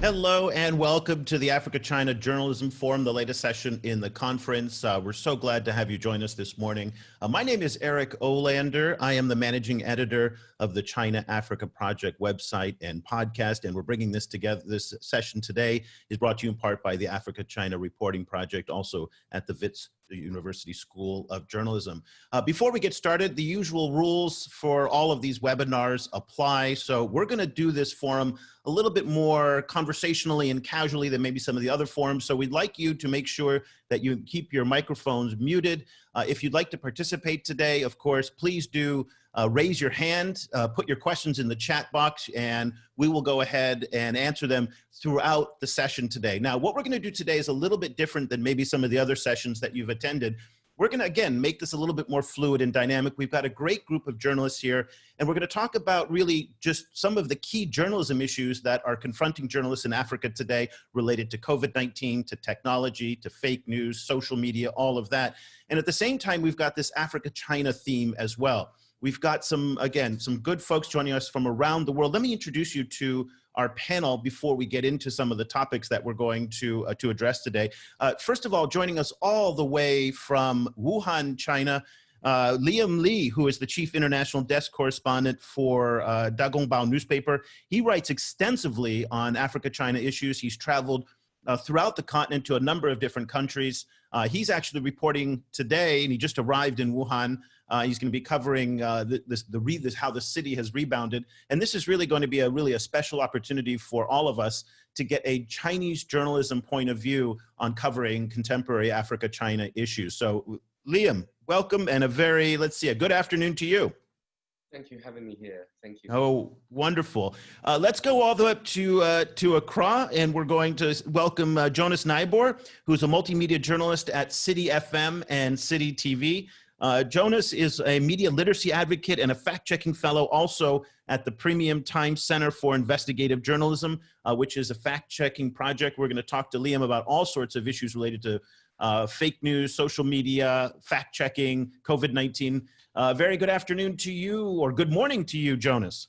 Hello and welcome to the Africa-China Journalism Forum, the latest session in the conference. We're so glad to have you join us this morning. My name is Eric Olander. I am the managing editor of the China Africa Project website and podcast, and we're bringing this together. This session today is brought to you in part by the Africa-China Reporting Project, also at the Wits University School of Journalism. Before we get started, the usual rules for all of these webinars apply. So we're going to do this forum a little bit more conversationally and casually than maybe some of the other forums. So we'd like you to make sure that you keep your microphones muted. If you'd like to participate today, of course, please do raise your hand, put your questions in the chat box, and we will go ahead and answer them throughout the session today. Now, what we're going to do today is a little bit different than maybe some of the other sessions that you've attended. We're going to, again, make this a little bit more fluid and dynamic. We've got a great group of journalists here, and we're going to talk about really just some of the key journalism issues that are confronting journalists in Africa today related to COVID-19, to technology, to fake news, social media, all of that. And at the same time, we've got this Africa-China theme as well. We've got some, again, some good folks joining us from around the world. Let me introduce you to our panel before we get into some of the topics that we're going to address today. First of all, joining us all the way from Wuhan, China, Liam Lee, who is the chief international desk correspondent for Dagongbao newspaper. He writes extensively on Africa-China issues. He's traveled throughout the continent to a number of different countries. He's actually reporting today, and he just arrived in Wuhan. He's going to be covering how the city has rebounded. And this is really going to be a special opportunity for all of us to get a Chinese journalism point of view on covering contemporary Africa-China issues. So Liam, welcome, and a good afternoon to you. Thank you for having me here. Thank you. Oh, wonderful. Let's go all the way up to Accra, and we're going to welcome Jonas Nybor, who's a multimedia journalist at City FM and City TV. Jonas is a media literacy advocate and a fact-checking fellow also at the Premium Time Center for Investigative Journalism, which is a fact-checking project. We're going to talk to Liam about all sorts of issues related to fake news, social media, fact-checking, COVID-19. Very good afternoon to you, or good morning to you, Jonas.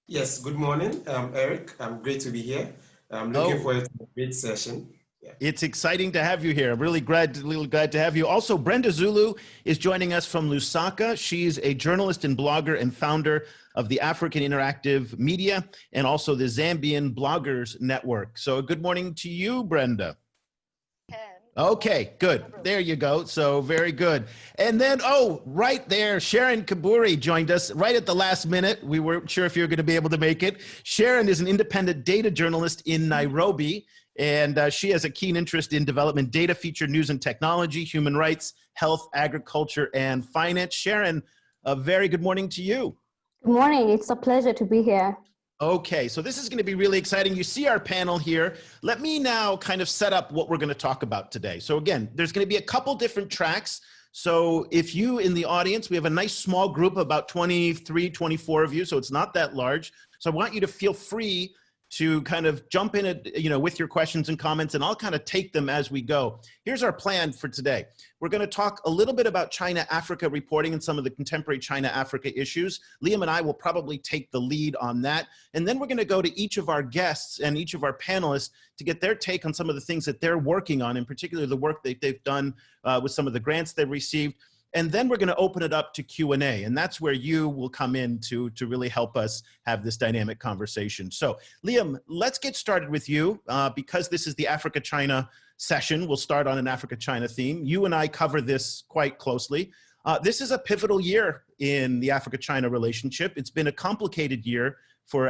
Yes, good morning, Eric. I'm great to be here. I'm looking forward to a great session. Yeah. It's exciting to have you here. I'm really glad to have you. Also, Brenda Zulu is joining us from Lusaka. She's a journalist and blogger and founder of the African Interactive Media and also the Zambian Bloggers Network. So good morning to you, Brenda. Okay, good. There you go. So very good. And then, right there, Sharon Kaburi joined us right at the last minute. We weren't sure if you were going to be able to make it. Sharon is an independent data journalist in Nairobi, and she has a keen interest in development data, feature news and technology, human rights, health, agriculture, and finance. Sharon, a very good morning to you. Good morning. It's a pleasure to be here. Okay, so this is going to be really exciting. You see our panel here. Let me now kind of set up what we're going to talk about today. So again, there's going to be a couple different tracks. So if you in the audience, we have a nice small group, about 23, 24 of you, so it's not that large. So I want you to feel free to kind of jump in with your questions and comments, and I'll kind of take them as we go. Here's our plan for today. We're going to talk a little bit about China-Africa reporting and some of the contemporary China-Africa issues. Liam and I will probably take the lead on that. And then we're going to go to each of our guests and each of our panelists to get their take on some of the things that they're working on, in particular the work that they've done with some of the grants they've received. And then we're going to open it up to Q&A, and that's where you will come in to really help us have this dynamic conversation. So Liam, let's get started with you because this is the Africa-China session. We'll start on an Africa-China theme. You and I cover this quite closely. This is a pivotal year in the Africa-China relationship. It's been a complicated year for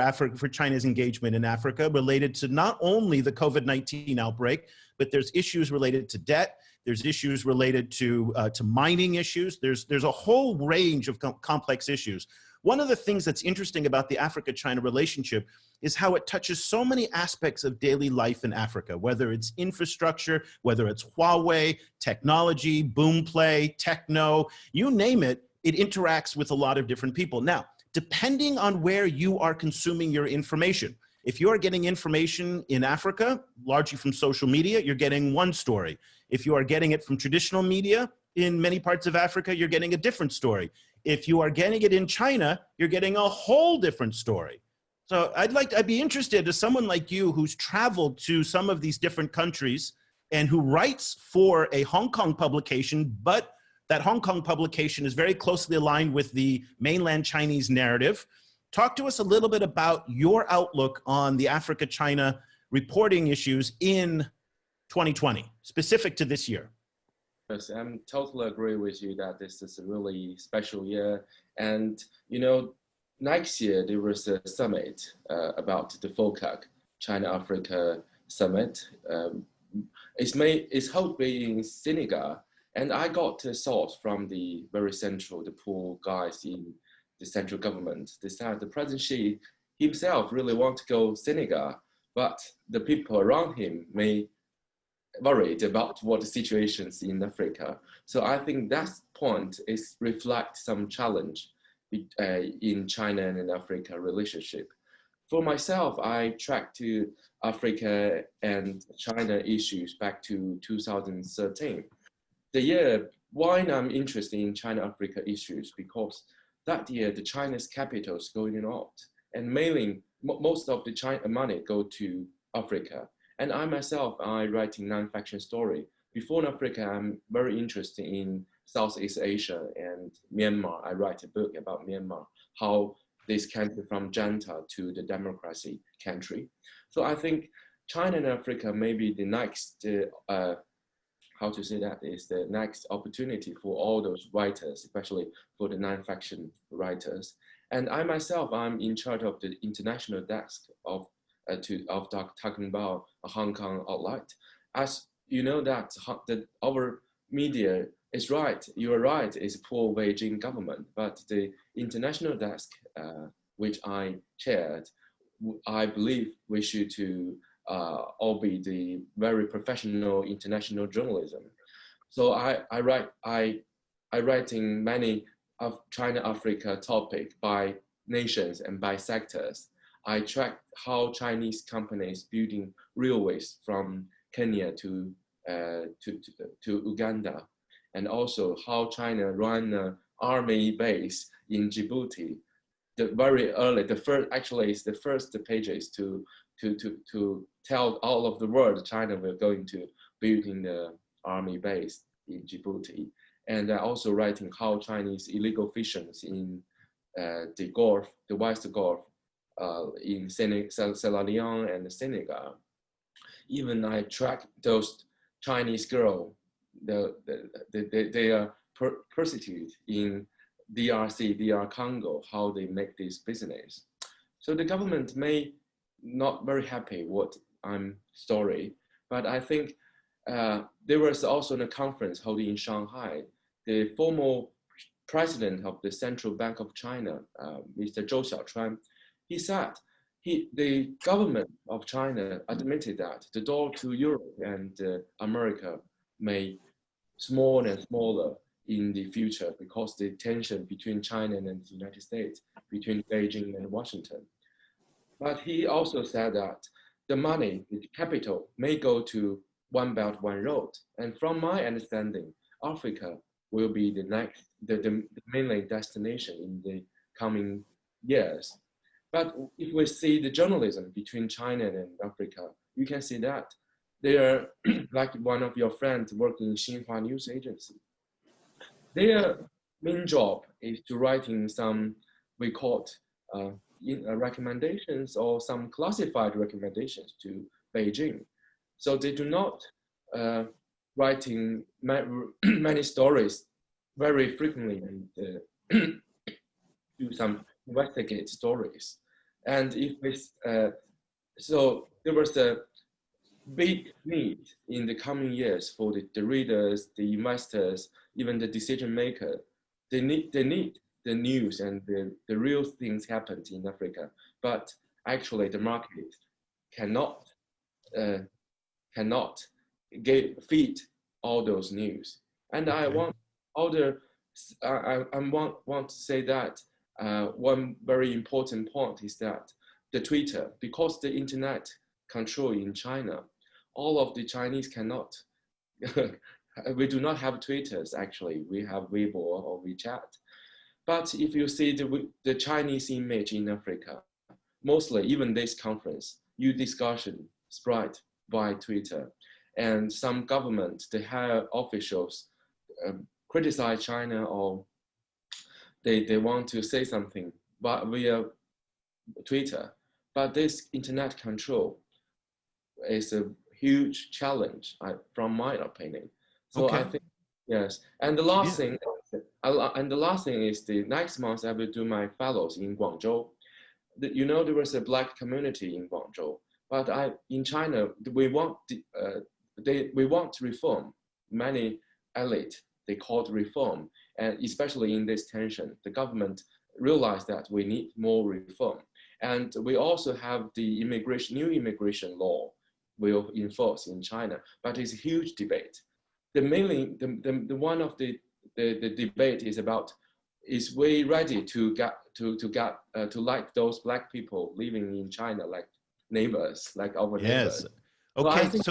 China's engagement in Africa, related to not only the COVID-19 outbreak, but there's issues related to debt. There's issues related to mining issues. There's a whole range of complex issues. One of the things that's interesting about the Africa-China relationship is how it touches so many aspects of daily life in Africa, whether it's infrastructure, whether it's Huawei, technology, boom play, techno, you name it, it interacts with a lot of different people. Now, depending on where you are consuming your information, if you are getting information in Africa, largely from social media, you're getting one story. If you are getting it from traditional media in many parts of Africa, you're getting a different story. If you are getting it in China, you're getting a whole different story. So I'd be interested, as someone like you who's traveled to some of these different countries and who writes for a Hong Kong publication, but that Hong Kong publication is very closely aligned with the mainland Chinese narrative. Talk to us a little bit about your outlook on the Africa-China reporting issues in 2020, specific to this year. Yes, I'm totally agree with you that this is a really special year. And, you know, next year there was a summit about the FOCAC, China-Africa Summit. It's held in Senegal. And I got a thought from the very central, the poor guys in the central government. They said the President Xi himself really want to go Senegal, but the people around him may worried about what the situations in Africa. So I think that point is reflect some challenge in China and Africa relationship. For myself, I tracked to Africa and China issues back to 2013. The year why I'm interested in China-Africa issues, because that year the China's capital is going out and mainly most of the China money go to Africa. And I myself, I writing non-fiction story. Before in Africa, I'm very interested in Southeast Asia and Myanmar. I write a book about Myanmar, how this country from junta to the democracy country. So I think China and Africa may be the next, how to say that, is the next opportunity for all those writers, especially for the non-fiction writers. And I myself, I'm in charge of the international desk of talking about a Hong Kong outlet. As you know that our media is right, you are right, is poor Beijing government, but the international desk, which I chaired, I believe we should to all be the very professional international journalism. So I writing many of China-Africa topic by nations and by sectors. I track how Chinese companies building railways from Kenya to Uganda, and also how China run an army base in Djibouti. The first pages to tell all of the world China will going to building the army base in Djibouti, and also writing how Chinese illegal fishing in the Gulf, the West Gulf, in Sierra Leone and Senegal. Even I track those Chinese girls, they are persecuted in DRC, DR Congo, how they make this business. So the government may not very happy what I'm story, but I think there was also a conference held in Shanghai. The former president of the Central Bank of China, Mr. Zhou Xiaochuan, he said the government of China admitted that the door to Europe and America may smaller and smaller in the future because the tension between China and the United States, between Beijing and Washington. But he also said that the money, the capital may go to One Belt, One Road. And from my understanding, Africa will be the next, the mainland destination in the coming years. But if we see the journalism between China and Africa, you can see that they are like one of your friends working in Xinhua News Agency. Their main job is to writing some, we call it recommendations or some classified recommendations to Beijing. So they do not writing many stories very frequently and do some investigate stories. And if this, so there was a big need in the coming years for the readers, the investors, even the decision maker. They need the news and the real things happened in Africa. But actually the market cannot feed all those news. And I want to say that one very important point is that the Twitter, because the internet control in China, all of the Chinese cannot, we do not have Twitters actually, we have Weibo or WeChat. But if you see the Chinese image in Africa, mostly even this conference, your discussion spread by Twitter. And some government, the higher officials criticize China, or they want to say something but via Twitter. But this internet control is a huge challenge, from my opinion. So Okay. I think, yes. And the last thing, is the next month I will do my fellows in Guangzhou. You know, there was a black community in Guangzhou, but in China we want we want reform. Many elite, they called reform, and especially in this tension, the government realized that we need more reform. And we also have the new immigration law will enforce in China, but it's a huge debate. The one of the debate is about, is we ready to like those black people living in China, like neighbors, like our neighbors. Okay, yes.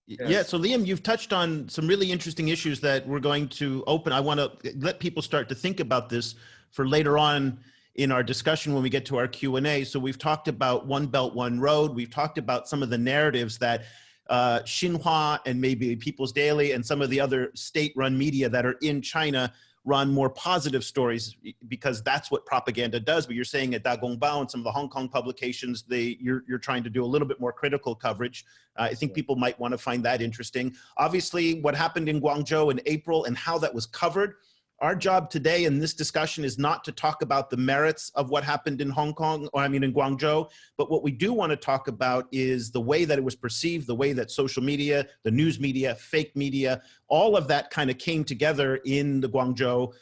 Yeah, so Liam, you've touched on some really interesting issues that we're going to open. I want to let people start to think about this for later on in our discussion when we get to our Q&A. So we've talked about One Belt, One Road. We've talked about some of the narratives that Xinhua and maybe People's Daily and some of the other state-run media that are in China run more positive stories, because that's what propaganda does. But you're saying at Da Gongbao and some of the Hong Kong publications, you're trying to do a little bit more critical coverage. I think people might want to find that interesting. Obviously, what happened in Guangzhou in April and how that was covered. Our job today in this discussion is not to talk about the merits of what happened in Hong Kong, or in Guangzhou, but what we do want to talk about is the way that it was perceived, the way that social media, the news media, fake media, all of that kind of came together in the Guangzhou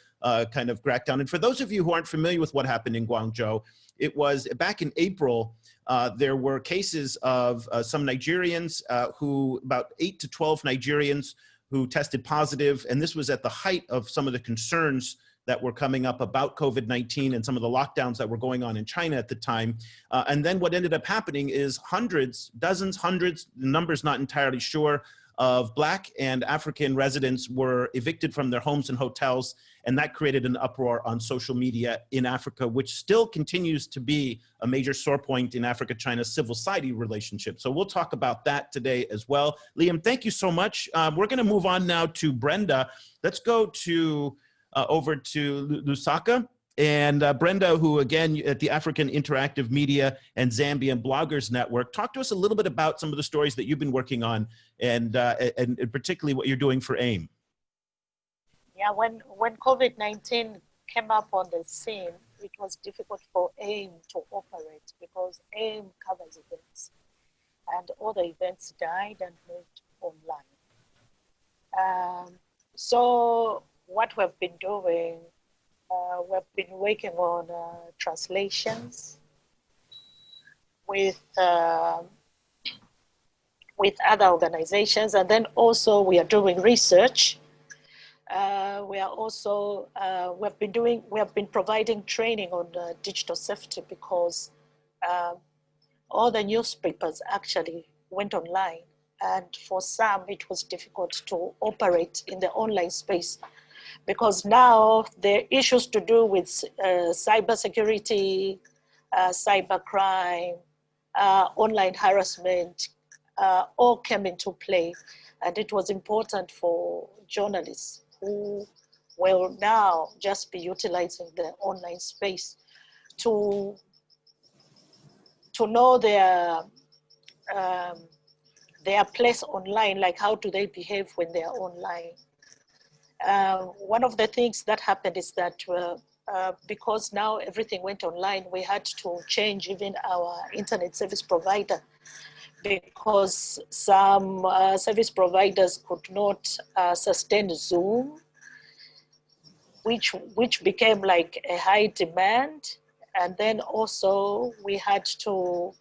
kind of crackdown. And for those of you who aren't familiar with what happened in Guangzhou, it was back in April, there were cases of some Nigerians about 8 to 12 Nigerians who tested positive. And this was at the height of some of the concerns that were coming up about COVID-19 and some of the lockdowns that were going on in China at the time. And then what ended up happening is hundreds, the number's not entirely sure, of Black and African residents were evicted from their homes and hotels. And that created an uproar on social media in Africa, which still continues to be a major sore point in Africa-China civil society relationship. So we'll talk about that today as well. Liam, thank you so much. We're going to move on now to Brenda. Let's go to over to Lusaka. And Brenda, who again at the African Interactive Media and Zambian Bloggers Network, talk to us a little bit about some of the stories that you've been working on, and particularly what you're doing for AIM. Yeah, when COVID-19 came up on the scene, it was difficult for AIM to operate because AIM covers events, and all the events died and moved online. So what we've been doing, we've been working on translations with other organizations, and then also we are doing research. We are also we have been providing training on digital safety, because all the newspapers actually went online, and for some it was difficult to operate in the online space, because now the issues to do with cybersecurity, cybercrime, online harassment, all came into play. And it was important for journalists who will now just be utilizing the online space to know their place online, like how do they behave when they are online. One of the things that happened is that because now everything went online, we had to change even our internet service provider, because some service providers could not sustain Zoom, which became like a high demand. And then also we had to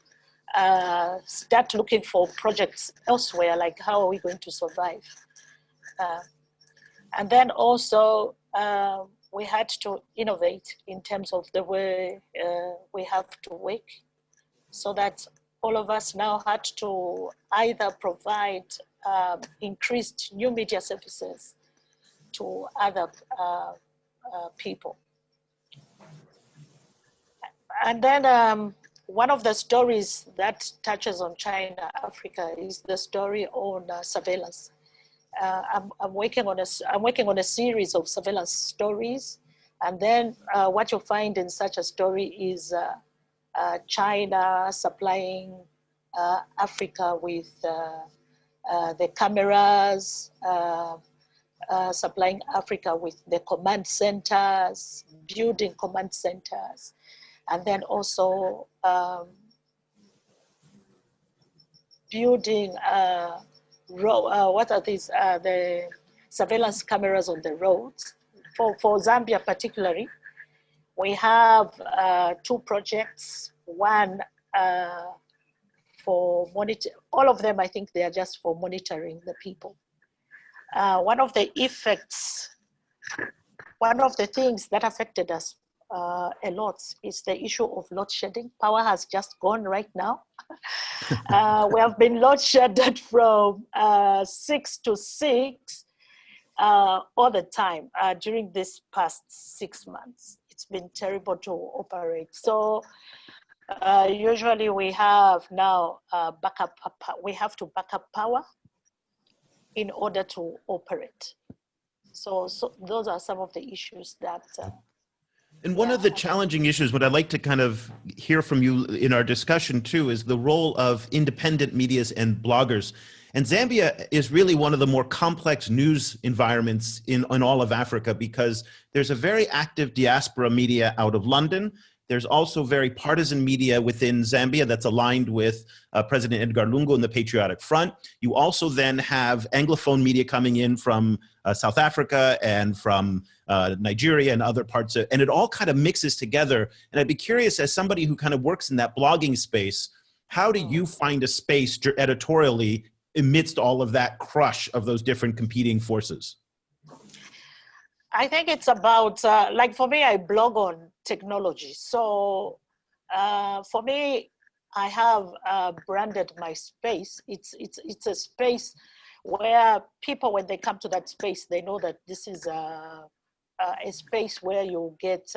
start looking for projects elsewhere, like how are we going to survive? And then also we had to innovate in terms of the way we have to work, so that all of us now had to either provide increased new media services to other people. And then one of the stories that touches on China, Africa, is the story on surveillance. I'm working on a series of surveillance stories, and then what you find in such a story is China supplying Africa with the cameras, supplying Africa with the command centers, building command centers, and then also building what are these? The surveillance cameras on the roads. For Zambia particularly, we have 2 projects. One for monitor, all of them I think they are just for monitoring the people. One of the things that affected us a lot is the issue of load shedding. Power has just gone right now. We have been load shedded from 6 to 6 all the time during this past 6 months. It's been terrible to operate. So usually we have now we have to back up power in order to operate. So those are some of the issues that and one of the challenging issues, what I'd like to kind of hear from you in our discussion too, is the role of independent medias and bloggers. And Zambia is really one of the more complex news environments in all of Africa, because there's a very active diaspora media out of London. There's also very partisan media within Zambia that's aligned with President Edgar Lungu and the Patriotic Front. You also then have Anglophone media coming in from South Africa and from Nigeria and other parts of, and it all kind of mixes together. And I'd be curious, as somebody who kind of works in that blogging space, how do you find a space editorially amidst all of that crush of those different competing forces? I think it's about, like for me, I blog on technology. So for me, I have branded my space. It's a space where people, when they come to that space, they know that this is a space where you get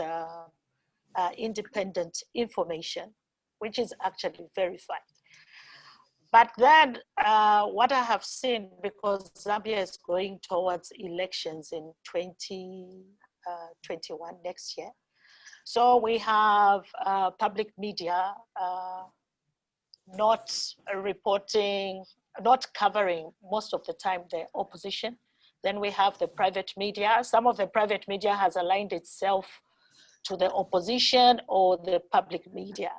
independent information, which is actually verified. But then what I have seen, because Zambia is going towards elections in 2021 next year. So we have public media not reporting, not covering most of the time the opposition. Then we have the private media. Some of the private media has aligned itself to the opposition or the public media.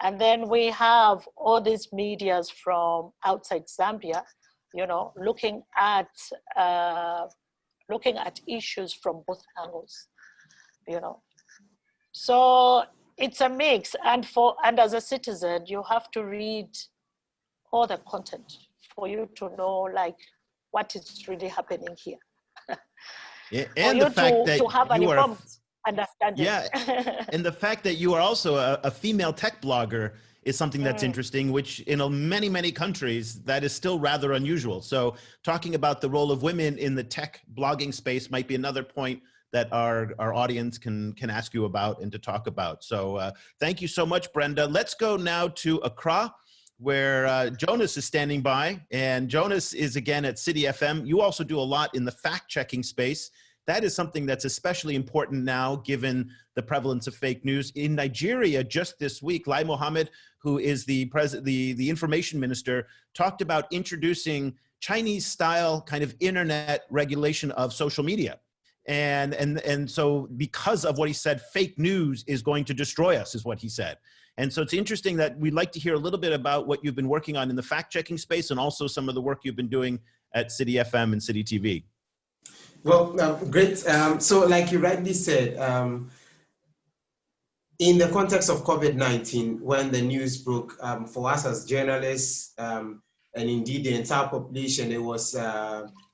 And then we have all these medias from outside Zambia, you know, looking at issues from both angles, you know. So it's a mix, and as a citizen, you have to read all the content for you to know like what is really happening here. Yeah, and the fact that to have an you are informed understanding. Yeah, and the fact that you are also a female tech blogger is something that's interesting, which in many, many countries, that is still rather unusual. So talking about the role of women in the tech blogging space might be another point that our audience can ask you about and to talk about. So thank you so much, Brenda. Let's go now to Accra, where Jonas is standing by. And Jonas is again at City FM. You also do a lot in the fact-checking space. That is something that's especially important now, given the prevalence of fake news. In Nigeria, just this week, Lai Mohammed, who is the information minister, talked about introducing Chinese-style kind of internet regulation of social media. And so because of what he said, fake news is going to destroy us, is what he said. And so it's interesting that we'd like to hear a little bit about what you've been working on in the fact-checking space and also some of the work you've been doing at City FM and City TV. Well, great. So like you rightly said, in the context of COVID-19, when the news broke, for us as journalists, and indeed the entire population, it was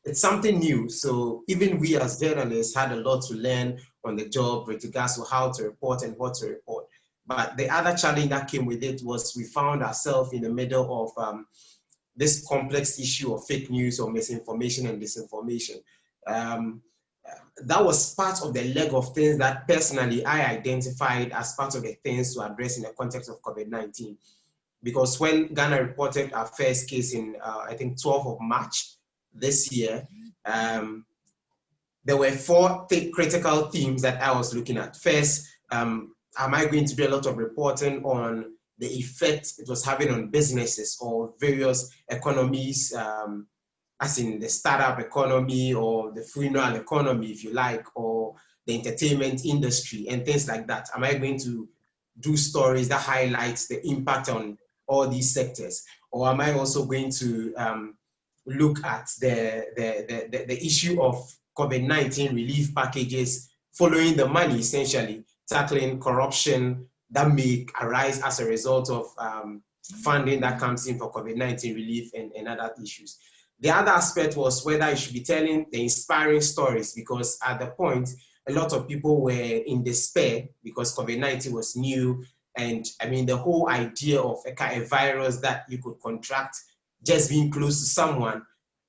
it's something new. So even we as journalists had a lot to learn on the job with regards to how to report and what to report. But the other challenge that came with it was we found ourselves in the middle of this complex issue of fake news or misinformation and disinformation. that was part of the leg of things that personally I identified as part of the things to address in the context of COVID-19. Because when Ghana reported our first case in, I think, 12th of March this year, there were 4 critical themes that I was looking at. First, am I going to do a lot of reporting on the effect it was having on businesses or various economies, as in the startup economy or the funeral economy, if you like, or the entertainment industry and things like that? Am I going to do stories that highlight the impact on all these sectors? Or am I also going to look at the issue of COVID-19 relief packages, following the money, essentially, tackling corruption that may arise as a result of funding that comes in for COVID-19 relief and other issues? The other aspect was whether I should be telling the inspiring stories, because at the point, a lot of people were in despair because COVID-19 was new. And I mean, the whole idea of a virus that you could contract just being close to someone,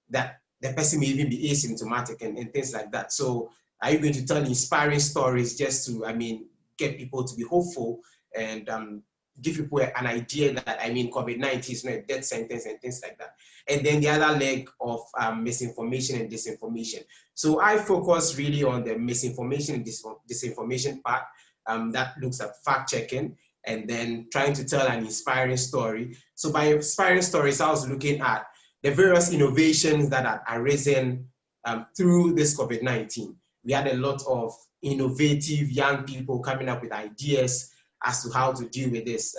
that the person may even be asymptomatic and things like that. So are you going to tell inspiring stories just to, I mean, get people to be hopeful and give people an idea that, I mean, COVID-19 is not a death sentence and things like that? And then the other leg of misinformation and disinformation. So I focus really on the misinformation and disinformation part that looks at fact checking and then trying to tell an inspiring story. So by inspiring stories, I was looking at the various innovations that had arisen through this COVID-19. We had a lot of innovative young people coming up with ideas as to how to deal with this.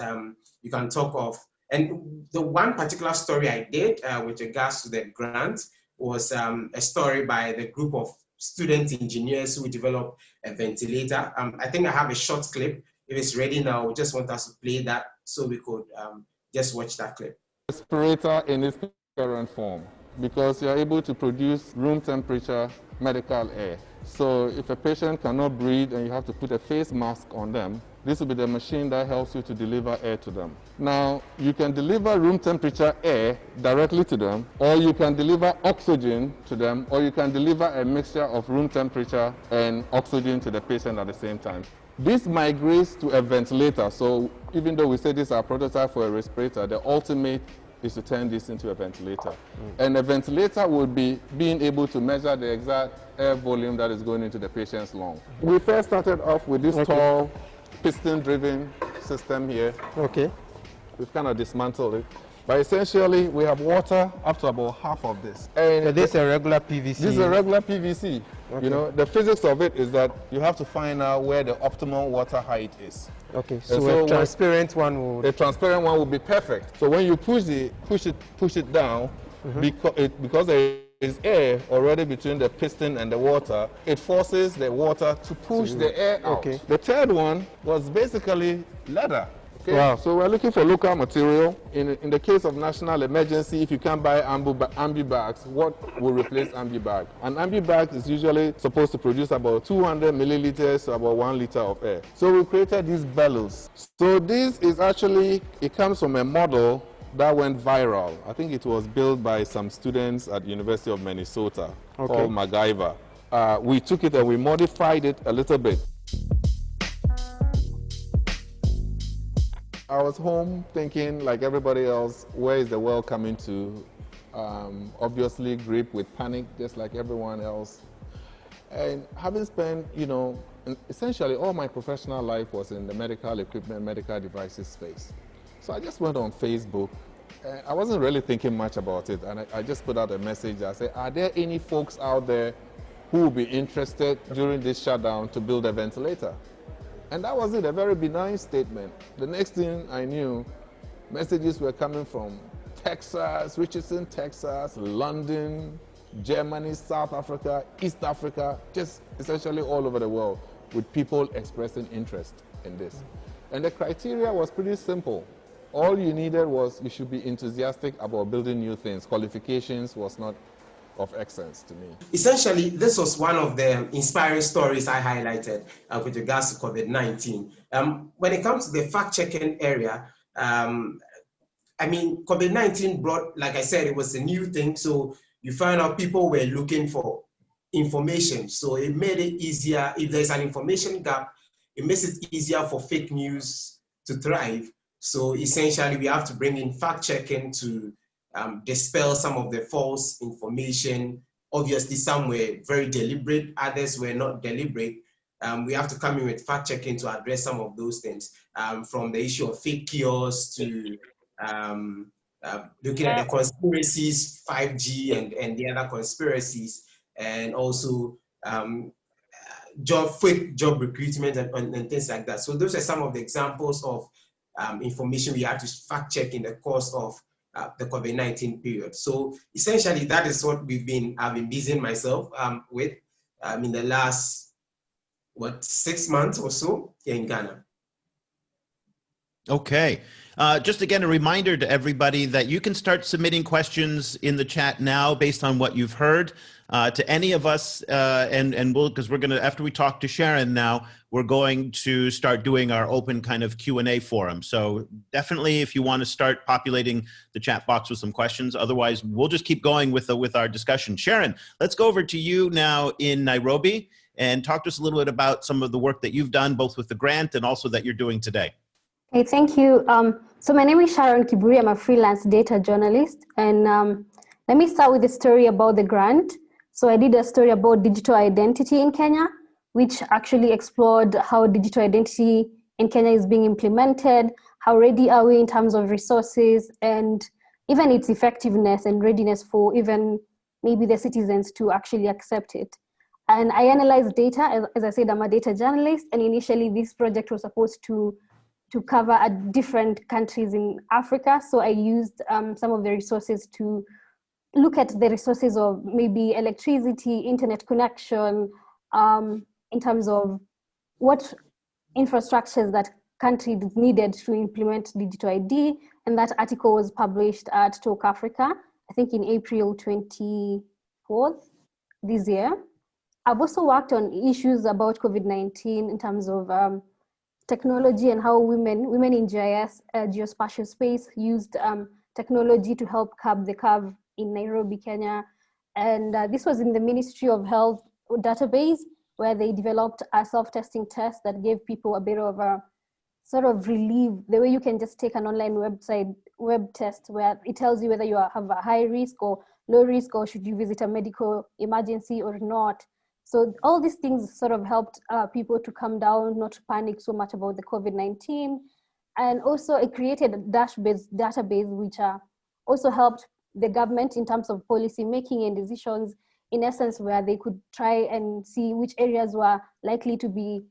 You can talk of, and the one particular story I did with regards to the grant was a story by the group of student engineers who developed a ventilator. I think I have a short clip. If it's ready now, we just want us to play that so we could just watch that clip. Respirator in its current form, because you're able to produce room temperature medical air. So if a patient cannot breathe and you have to put a face mask on them, this will be the machine that helps you to deliver air to them. Now, you can deliver room temperature air directly to them, or you can deliver oxygen to them, or you can deliver a mixture of room temperature and oxygen to the patient at the same time. This migrates to a ventilator. So even though we say this is our prototype for a respirator, the ultimate is to turn this into a ventilator. And a ventilator would be being able to measure the exact air volume that is going into the patient's lung. We first started off with this tall piston-driven system here. Okay. We've kind of dismantled it. But essentially, we have water up to about half of this. And so this is a regular PVC? This is a regular PVC. Okay. You know, the physics of it is that you have to find out where the optimal water height is. Okay, so a transparent one will... A transparent one will be perfect. So when you push it down, because there is air already between the piston and the water, it forces the water to push the air out. Okay. The third one was basically leather. Okay. Wow. So we're looking for local material. In the case of national emergency, if you can't buy ambu bags, what will replace ambu bag? An ambu bag is usually supposed to produce about 200 milliliters to about 1 liter of air. So we created these bellows. So this is actually, it comes from a model that went viral. I think it was built by some students at the University of Minnesota called MacGyver. We took it and we modified it a little bit. I was home thinking, like everybody else, where is the world coming to? Obviously gripped with panic, just like everyone else. And having spent, you know, essentially all my professional life was in the medical equipment, medical devices space. So I just went on Facebook. I wasn't really thinking much about it, and I just put out a message. I said, are there any folks out there who will be interested during this shutdown to build a ventilator? And that was it, a very benign statement. The next thing I knew, messages were coming from Texas, Richardson, Texas, London, Germany, South Africa, East Africa, just essentially all over the world, with people expressing interest in this. And the criteria was pretty simple. All you needed was you should be enthusiastic about building new things. Qualifications was not of essence to me. Essentially, this was one of the inspiring stories I highlighted with regards to COVID-19. When it comes to the fact-checking area, I mean, COVID-19 brought, like I said, it was a new thing. So you find out people were looking for information. So it made it easier. If there's an information gap, it makes it easier for fake news to thrive. So essentially, we have to bring in fact-checking to dispel some of the false information. Obviously, some were very deliberate, others were not deliberate. We have to come in with fact-checking to address some of those things, from the issue of fake kiosks to looking at the conspiracies, 5G and the other conspiracies, and also fake job recruitment and things like that. So those are some of the examples of information we had to fact check in the course of the COVID-19 period. So essentially, that is what I've been busying myself with in the last, 6 months or so here in Ghana. Okay. Just again, a reminder to everybody that you can start submitting questions in the chat now based on what you've heard to any of us. And we'll, because we're going to, after we talk to Sharon now, we're going to start doing our open kind of Q&A forum. So definitely, if you want to start populating the chat box with some questions, otherwise we'll just keep going with our discussion. Sharon, let's go over to you now in Nairobi and talk to us a little bit about some of the work that you've done, both with the grant and also that you're doing today. Okay, thank you. So my name is Sharon Kiburi. I'm a freelance data journalist. And let me start with a story about the grant. So I did a story about digital identity in Kenya, which actually explored how digital identity in Kenya is being implemented, how ready are we in terms of resources, and even its effectiveness and readiness for even maybe the citizens to actually accept it. And I analyzed data. As I said, I'm a data journalist, and initially this project was supposed to cover at different countries in Africa. So I used some of the resources to look at the resources of maybe electricity, internet connection, in terms of what infrastructures that countries needed to implement digital ID. And that article was published at Talk Africa, I think in April 24th this year. I've also worked on issues about COVID-19 in terms of technology and how women in GIS, geospatial space, used technology to help curb the curve in Nairobi, Kenya. And this was in the Ministry of Health database, where they developed a self-testing test that gave people a bit of a sort of relief, the way you can just take an online web test where it tells you whether you have a high risk or low risk, or should you visit a medical emergency or not. So all these things sort of helped people to calm down, not to panic so much about the COVID-19. And also it created a database which also helped the government in terms of policy making and decisions, in essence, where they could try and see which areas were likely to be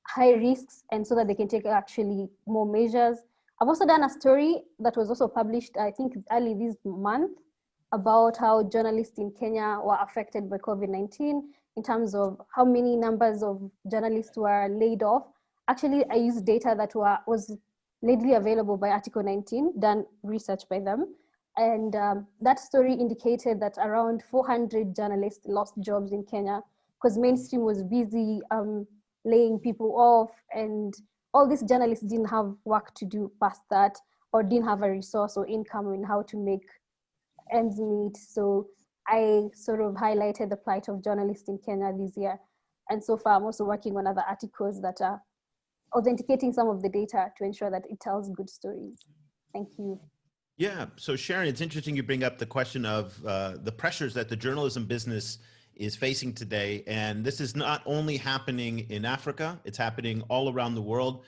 high risks, and so that they can take actually more measures. I've also done a story that was also published, I think early this month, about how journalists in Kenya were affected by COVID-19, in terms of how many numbers of journalists were laid off. Actually, I used data that was readily available by Article 19, done research by them. And that story indicated that around 400 journalists lost jobs in Kenya because mainstream was busy laying people off, and all these journalists didn't have work to do past that, or didn't have a resource or income in how to make ends meet. So I sort of highlighted the plight of journalists in Kenya this year. And so far, I'm also working on other articles that are authenticating some of the data to ensure that it tells good stories. Thank you. Yeah, so Sharon, it's interesting you bring up the question of the pressures that the journalism business is facing today. And this is not only happening in Africa, it's happening all around the world,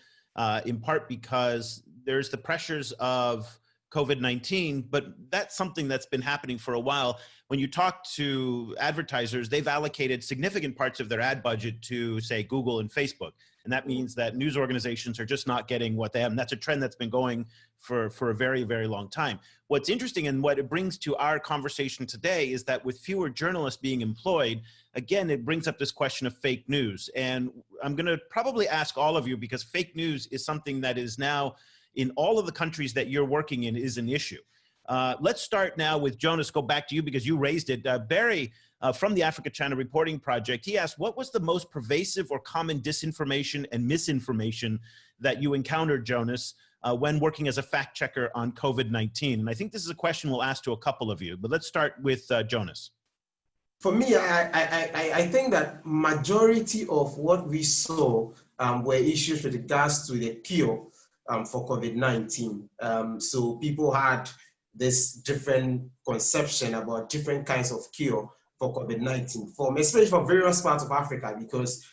in part because there's the pressures of COVID-19, but that's something that's been happening for a while. When you talk to advertisers, they've allocated significant parts of their ad budget to, say, Google and Facebook. And that means that news organizations are just not getting what they have. And that's a trend that's been going for a very, very long time. What's interesting and what it brings to our conversation today is that with fewer journalists being employed, again, it brings up this question of fake news. And I'm going to probably ask all of you, because fake news is something that is now in all of the countries that you're working in is an issue. Let's start now with Jonas, go back to you because you raised it. Barry, from the Africa-China Reporting Project, he asked, what was the most pervasive or common disinformation and misinformation that you encountered, Jonas, when working as a fact checker on COVID-19? And I think this is a question we'll ask to a couple of you, but let's start with Jonas. For me, I think that majority of what we saw were issues with regards to the cure for COVID-19. So people had this different conception about different kinds of cure for COVID-19, especially from various parts of Africa, because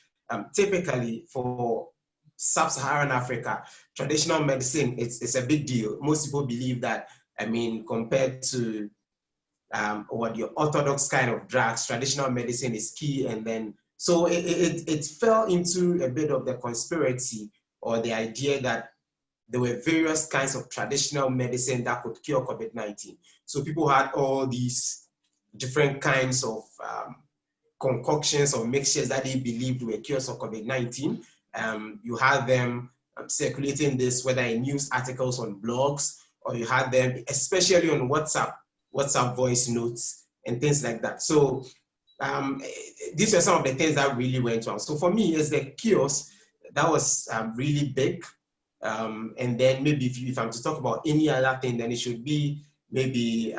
typically for sub-Saharan Africa, traditional medicine, it's a big deal. Most people believe that, I mean, compared to what your orthodox kind of drugs, traditional medicine is key. And then, so it fell into a bit of the conspiracy or the idea that there were various kinds of traditional medicine that could cure COVID-19. So people had all these different kinds of concoctions or mixtures that they believed were cures for COVID-19. You had them circulating this, whether in news articles on blogs, or you had them, especially on WhatsApp voice notes and things like that. So these are some of the things that really went wrong. So for me, it's the cures that was really big. And then maybe if I'm to talk about any other thing, then it should be maybe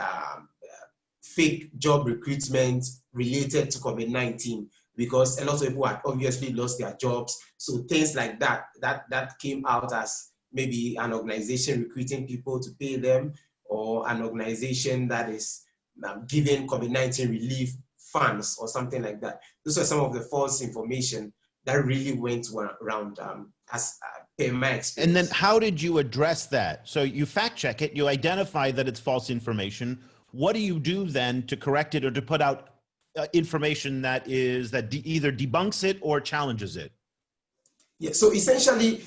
fake job recruitment related to COVID-19, because a lot of people had obviously lost their jobs. So things like that came out as maybe an organization recruiting people to pay them, or an organization that is giving COVID-19 relief funds or something like that. Those are some of the false information that really went around as per my experience. And then how did you address that? So you fact check it, you identify that it's false information. What do you do then to correct it or to put out information that either debunks it or challenges it? Yeah, so essentially,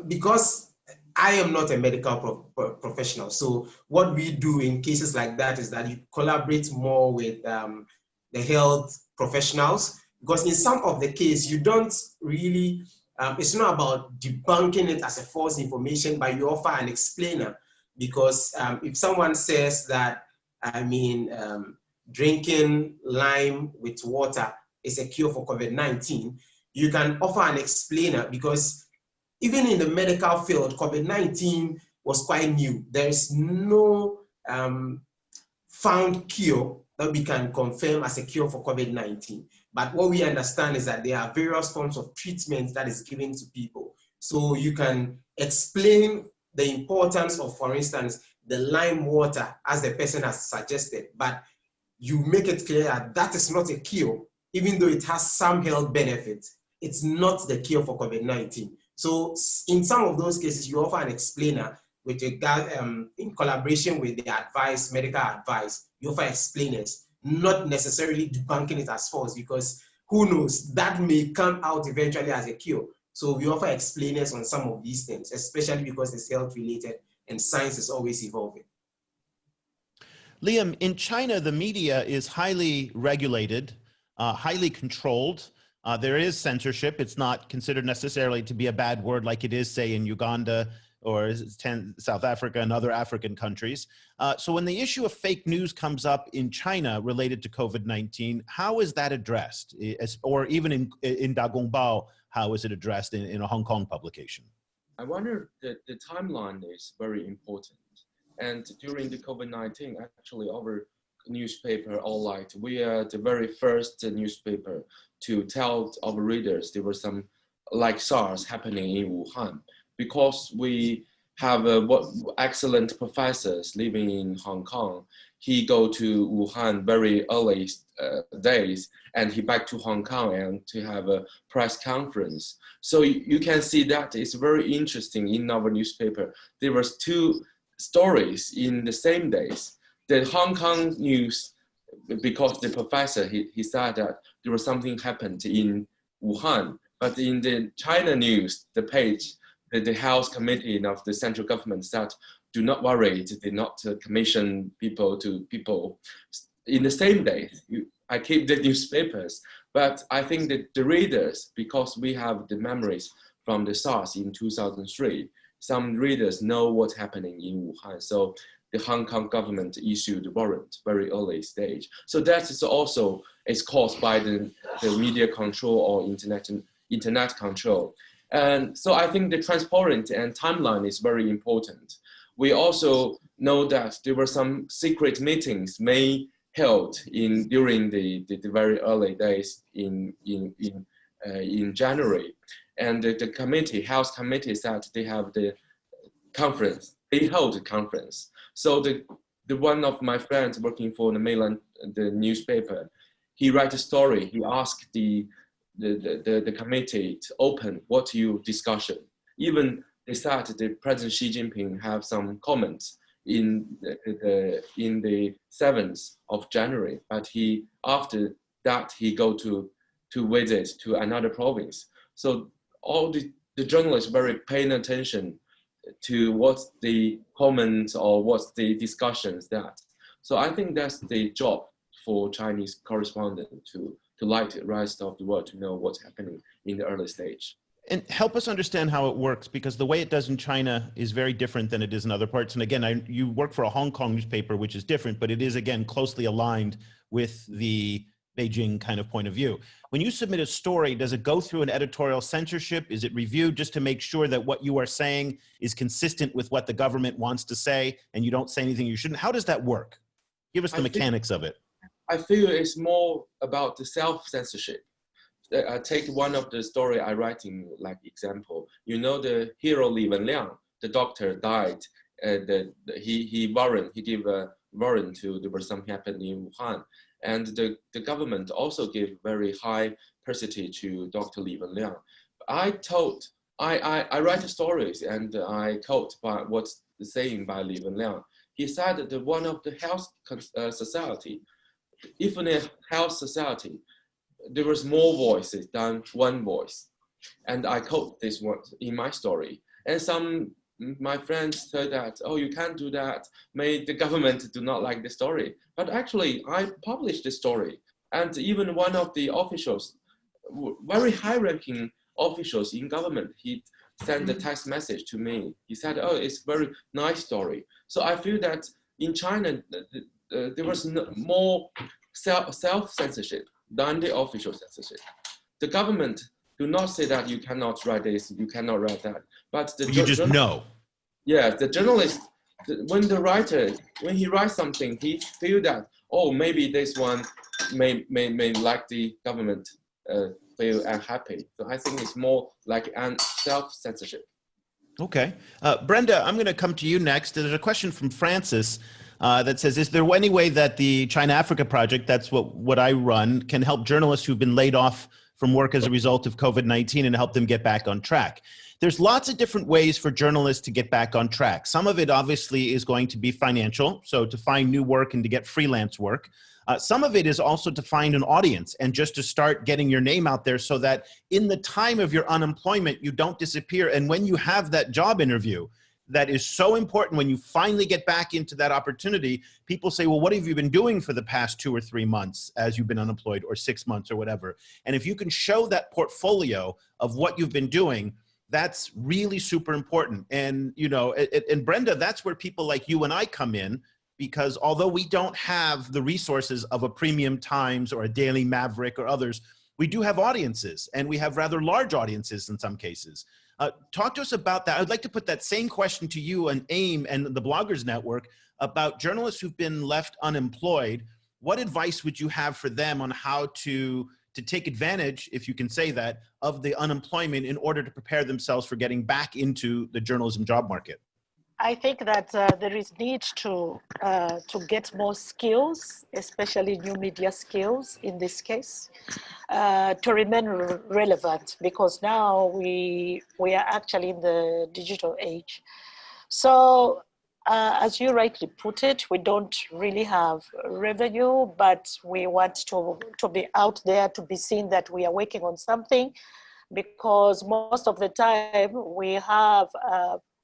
because I am not a medical professional, so what we do in cases like that is that you collaborate more with the health professionals, because in some of the case, you don't really, it's not about debunking it as a false information, but you offer an explainer. Because if someone says that, I mean, drinking lime with water is a cure for COVID-19, you can offer an explainer, because even in the medical field, COVID-19 was quite new. There is no found cure that we can confirm as a cure for COVID-19. But what we understand is that there are various forms of treatment that is given to people. So you can explain the importance of, for instance, the lime water, as the person has suggested, but you make it clear that that is not a cure, even though it has some health benefits. It's not the cure for COVID-19. So in some of those cases, you offer an explainer with regard, in collaboration with the advice, medical advice, you offer explainers, not necessarily debunking it as false, because who knows, that may come out eventually as a cure. So we offer explainers on some of these things, especially because it's health related and science is always evolving. Liam, in China, the media is highly regulated, highly controlled. There is censorship. It's not considered necessarily to be a bad word like it is, say, in Uganda or South Africa and other African countries. So when the issue of fake news comes up in China related to COVID-19, how is that addressed? Or even in Dagongbao, how is it addressed in a Hong Kong publication? I wonder that the timeline is very important. And during the COVID-19, actually our newspaper, All Light, we are the very first newspaper to tell our readers there was some like SARS happening in Wuhan, because we have excellent professors living in Hong Kong. He go to Wuhan very early days, and he back to Hong Kong and to have a press conference. So you can see that it's very interesting in our newspaper. There was 2 stories in the same days. The Hong Kong news, because the professor, he said that there was something happened in Wuhan, but in the China news, the page, the health committee of the central government said, do not worry, they did not commission people to people. In the same day, I keep the newspapers, but I think that the readers, because we have the memories from the SARS in 2003, some readers know what's happening in Wuhan. So the Hong Kong government issued the warrant very early stage. So that is also is caused by the media control or internet control. And so I think the transparency and timeline is very important. We also know that there were some secret meetings may held during the very early days in January, and the committee, House committee, said they have the conference. They hold a conference. So the one of my friends working for the mainland, the newspaper, he write a story. He asked the committee to open what you discussion. Even they said the President Xi Jinping have some comments in the 7th of January, but after that he go to visit to another province. So all the journalists very paying attention to what's the comments or what's the discussions that. So I think that's the job for Chinese correspondent to light the rest of the world to know what's happening in the early stage. And help us understand how it works, because the way it does in China is very different than it is in other parts. And again, you work for a Hong Kong newspaper, which is different, but it is, again, closely aligned with the Beijing kind of point of view. When you submit a story, does it go through an editorial censorship? Is it reviewed just to make sure that what you are saying is consistent with what the government wants to say and you don't say anything you shouldn't? How does that work? Give us the mechanics of it. I feel it's more about the self-censorship. I take one of the story I writing like example. You know the hero Li Wenliang, the doctor died. He gave a warrant to there was something happened in Wuhan, and the government also gave very high percentage to Dr. Li Wenliang. I write stories and I quote by what's the saying by Li Wenliang. He said that one of the health society, if in a health society, there was more voices than one voice. And I quote this one in my story. And my friends said that, oh, you can't do that. May the government do not like the story. But actually, I published the story. And even one of the officials, very high-ranking officials in government, he sent a text message to me. He said, oh, it's a very nice story. So I feel that in China, there was more self-censorship than the official censorship. The government do not say that you cannot write this, you cannot write that. But you just know. Yeah, the journalist, when he writes something, he feel that, oh, maybe this one may like the government feel unhappy. So I think it's more like an self-censorship. Okay. Brenda, I'm going to come to you next. There's a question from Francis that says, is there any way that the China-Africa project, that's what I run, can help journalists who've been laid off from work as a result of COVID-19 and help them get back on track? There's lots of different ways for journalists to get back on track. Some of it obviously is going to be financial, so to find new work and to get freelance work. Some of it is also to find an audience and just to start getting your name out there so that in the time of your unemployment, you don't disappear. And when you have that job interview, that is so important, when you finally get back into that opportunity, people say, well, what have you been doing for the past 2 or 3 months as you've been unemployed, or 6 months or whatever? And if you can show that portfolio of what you've been doing, that's really super important. And, you know, and Brenda, that's where people like you and I come in, because although we don't have the resources of a Premium Times or a Daily Maverick or others, we do have audiences, and we have rather large audiences in some cases. Talk to us about that. I'd like to put that same question to you and AIM and the Bloggers Network about journalists who've been left unemployed. What advice would you have for them on how to take advantage, if you can say that, of the unemployment in order to prepare themselves for getting back into the journalism job market? I think that there is need to get more skills, especially new media skills in this case, to remain relevant, because now we are actually in the digital age. So as you rightly put it, we don't really have revenue, but we want to be out there, to be seen that we are working on something, because most of the time we have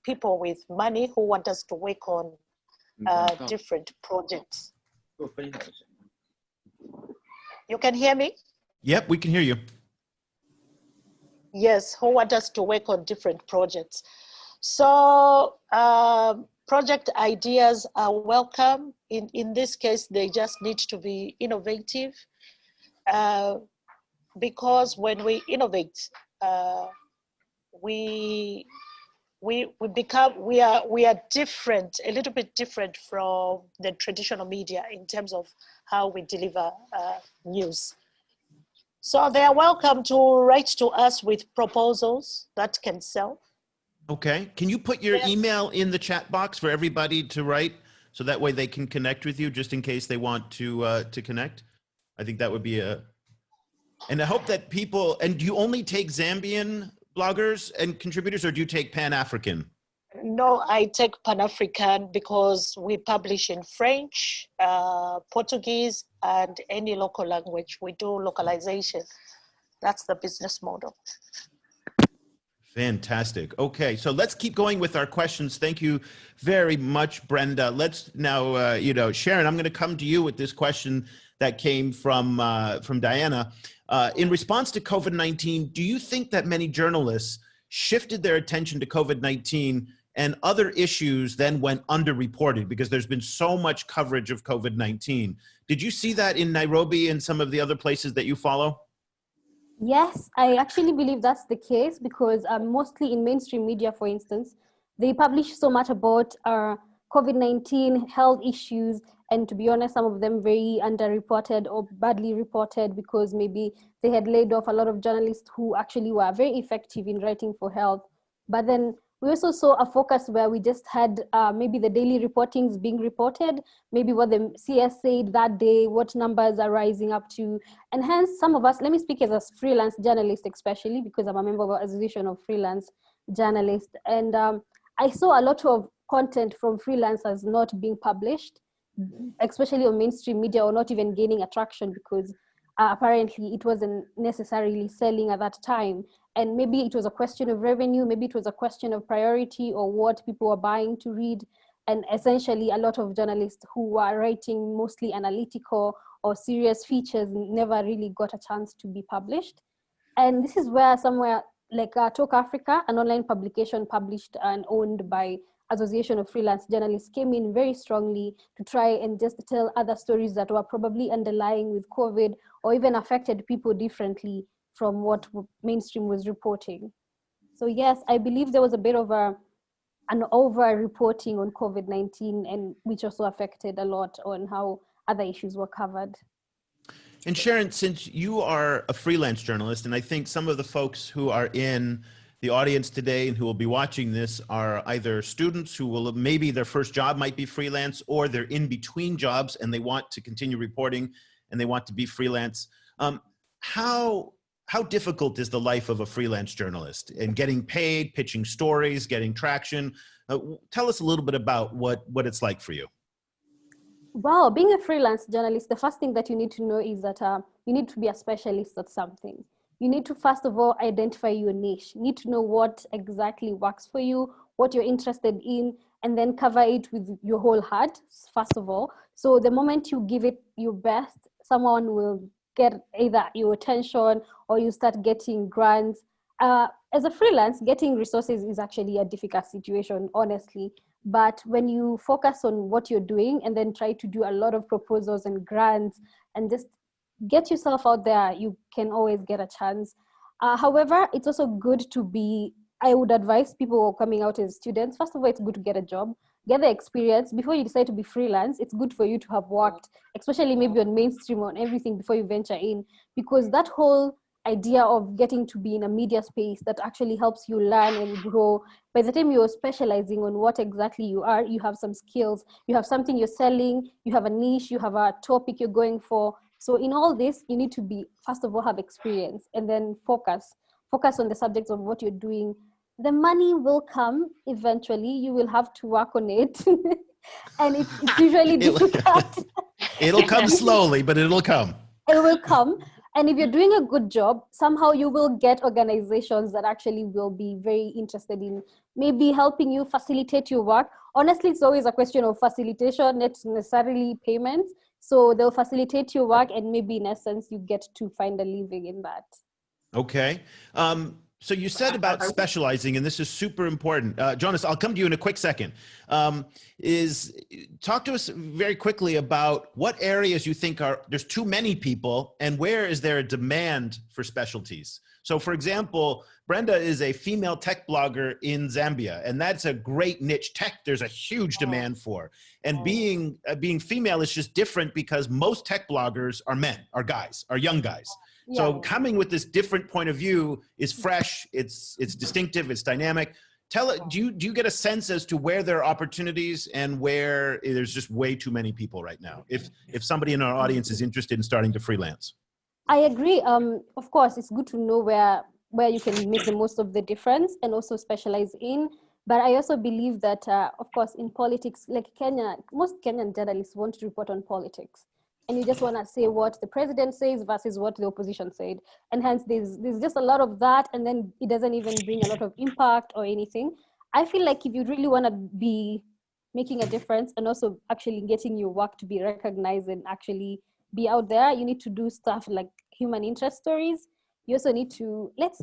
people with money who want us to work on different projects. You can hear me? Yep, we can hear you. Yes, who want us to work on different projects. So project ideas are welcome. In this case, they just need to be innovative, because when we innovate, we we are different, a little bit different from the traditional media in terms of how we deliver news. So they are welcome to write to us with proposals that can sell. Okay. Can you put your email in the chat box for everybody to write, so that way they can connect with you just in case they want to connect? I think that would be and I hope that people, and do you only take Zambian bloggers and contributors, or do you take Pan-African? No, I take Pan-African because we publish in French, Portuguese, and any local language. We do localization. That's the business model. Fantastic. Okay, so let's keep going with our questions. Thank you very much, Brenda. Let's now, Sharon, I'm going to come to you with this question that came from Diana. In response to COVID-19, do you think that many journalists shifted their attention to COVID-19 and other issues then went underreported because there's been so much coverage of COVID-19? Did you see that in Nairobi and some of the other places that you follow? Yes, I actually believe that's the case because mostly in mainstream media, for instance, they publish so much about COVID-19 health issues, and to be honest, some of them very underreported or badly reported because maybe they had laid off a lot of journalists who actually were very effective in writing for health. But then we also saw a focus where we just had maybe the daily reportings being reported, maybe what the CS said that day, what numbers are rising up to. And hence some of us, let me speak as a freelance journalist, especially because I'm a member of an association of freelance journalists. And I saw a lot of content from freelancers not being published, especially on mainstream media, or not even gaining attraction because apparently it wasn't necessarily selling at that time. And maybe it was a question of revenue, maybe it was a question of priority or what people were buying to read. And essentially a lot of journalists who were writing mostly analytical or serious features never really got a chance to be published. And this is where somewhere like Talk Africa, an online publication published and owned by Association of Freelance Journalists, came in very strongly to try and just tell other stories that were probably underlying with COVID or even affected people differently from what mainstream was reporting. So yes, I believe there was a bit of an over-reporting on COVID-19, and which also affected a lot on how other issues were covered. And Sharon, since you are a freelance journalist, and I think some of the folks who are in the audience today and who will be watching this are either students who will, maybe their first job might be freelance, or they're in between jobs and they want to continue reporting and they want to be freelance. How difficult is the life of a freelance journalist in getting paid, pitching stories, getting traction? Tell us a little bit about what it's like for you. Well, being a freelance journalist, the first thing that you need to know is that you need to be a specialist at something. You need to, first of all, identify your niche. You need to know what exactly works for you, what you're interested in, and then cover it with your whole heart, first of all. So the moment you give it your best, someone will get either your attention or you start getting grants. As a freelance, getting resources is actually a difficult situation, honestly. But when you focus on what you're doing and then try to do a lot of proposals and grants and just get yourself out there, you can always get a chance. However, it's also good to be, I would advise people who are coming out as students, first of all, it's good to get a job, get the experience. Before you decide to be freelance, it's good for you to have worked, especially maybe on mainstream, on everything before you venture in, because that whole idea of getting to be in a media space that actually helps you learn and grow. By the time you're specializing on what exactly you are, you have some skills, you have something you're selling, you have a niche, you have a topic you're going for. So in all this, you need to be, first of all, have experience and then focus on the subjects of what you're doing. The money will come eventually, you will have to work on it. And it's usually difficult. It'll come slowly, but it'll come. It will come. And if you're doing a good job, somehow you will get organizations that actually will be very interested in maybe helping you facilitate your work. Honestly, it's always a question of facilitation, not necessarily payments. So they'll facilitate your work and maybe in essence, you get to find a living in that. Okay. So you said about specializing, and this is super important. Jonas, I'll come to you in a quick second. Talk to us very quickly about what areas you think there's too many people and where is there a demand for specialties? So for example, Brenda is a female tech blogger in Zambia, and that's a great niche. Tech, there's a huge demand for. And being female is just different because most tech bloggers are men, are guys, are young guys. So coming with this different point of view is fresh, it's distinctive, it's dynamic. Do you get a sense as to where there are opportunities and where there's just way too many people right now? If somebody in our audience is interested in starting to freelance. I agree. Of course, it's good to know where you can make the most of the difference and also specialize in. But I also believe that, of course, in politics, like Kenya, most Kenyan journalists want to report on politics. And you just want to say what the president says versus what the opposition said. And hence there's just a lot of that, and then it doesn't even bring a lot of impact or anything. I feel like if you really want to be making a difference and also actually getting your work to be recognized and actually be out there, you need to do stuff like human interest stories. You also need to, let's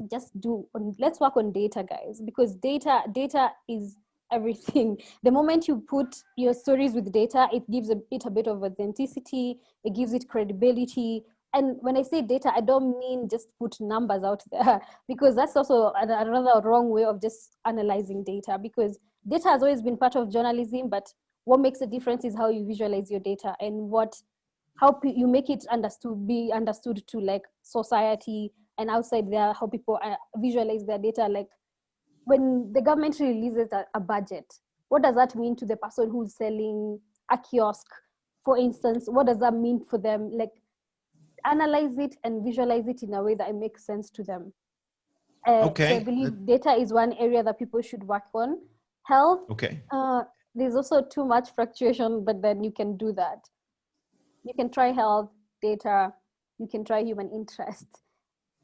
work on data, guys, because data is everything. The moment you put your stories with data, it gives it a bit of authenticity, it gives it credibility. And when I say data, I don't mean just put numbers out there, because that's also another wrong way of just analyzing data, because data has always been part of journalism, but what makes a difference is how you visualize your data and how you make it be understood to like society and outside there, how people visualize their data. Like, when the government releases a budget, what does that mean to the person who's selling a kiosk, for instance? What does that mean for them? Like, analyze it and visualize it in a way that it makes sense to them. Okay. So I believe data is one area that people should work on. Health, okay. There's also too much fluctuation, but then you can do that. You can try health, data, you can try human interest.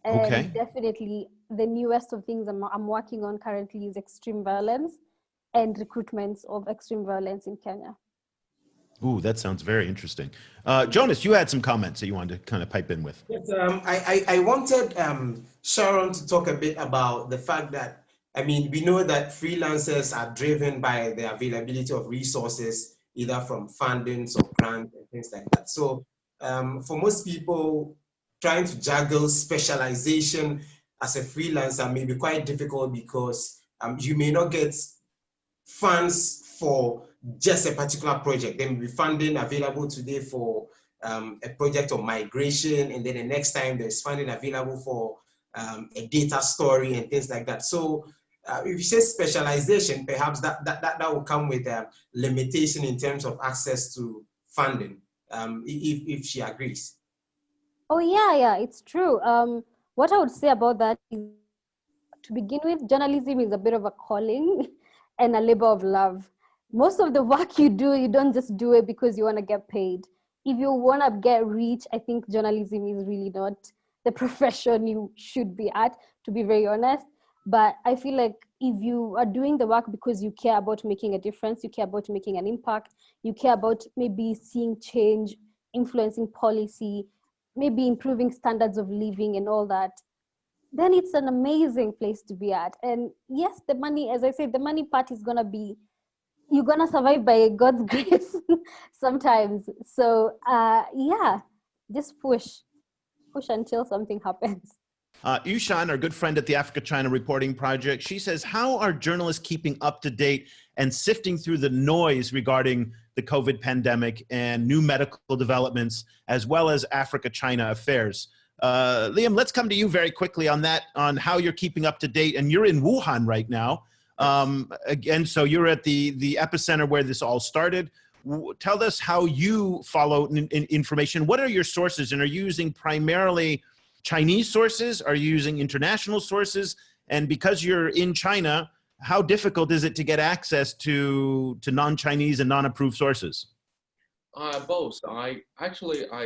And definitely the newest of things I'm working on currently is extreme violence and recruitments of extreme violence in Kenya. Ooh, that sounds very interesting. Jonas, you had some comments that you wanted to kind of pipe in with. Yes, I wanted Sharon to talk a bit about the fact that, I mean, we know that freelancers are driven by the availability of resources, either from fundings or grants and things like that. So for most people, trying to juggle specialization as a freelancer may be quite difficult because you may not get funds for just a particular project. There may be funding available today for a project of migration, and then the next time there's funding available for a data story and things like that. So if you say specialization, perhaps that will come with a limitation in terms of access to funding, if she agrees. Oh yeah, it's true. What I would say about that is, to begin with, journalism is a bit of a calling and a labor of love. Most of the work you do, you don't just do it because you want to get paid. If you want to get rich, I think journalism is really not the profession you should be at, to be very honest. But I feel like if you are doing the work because you care about making a difference, you care about making an impact, you care about maybe seeing change, influencing policy, maybe improving standards of living and all that, then it's an amazing place to be at. And yes, the money, as I said, the money part is going to be, you're going to survive by God's grace sometimes. So yeah, just push until something happens. Yushan, our good friend at the Africa-China Reporting Project, she says, how are journalists keeping up to date and sifting through the noise regarding the COVID pandemic and new medical developments, as well as Africa-China affairs? Liam, let's come to you very quickly on that, on how you're keeping up to date. And you're in Wuhan right now. Again, so you're at the epicenter where this all started. Tell us how you follow information. What are your sources? And are you using primarily Chinese sources? Are you using international sources? And because you're in China, how difficult is it to get access to non-Chinese and non-approved sources? Both. I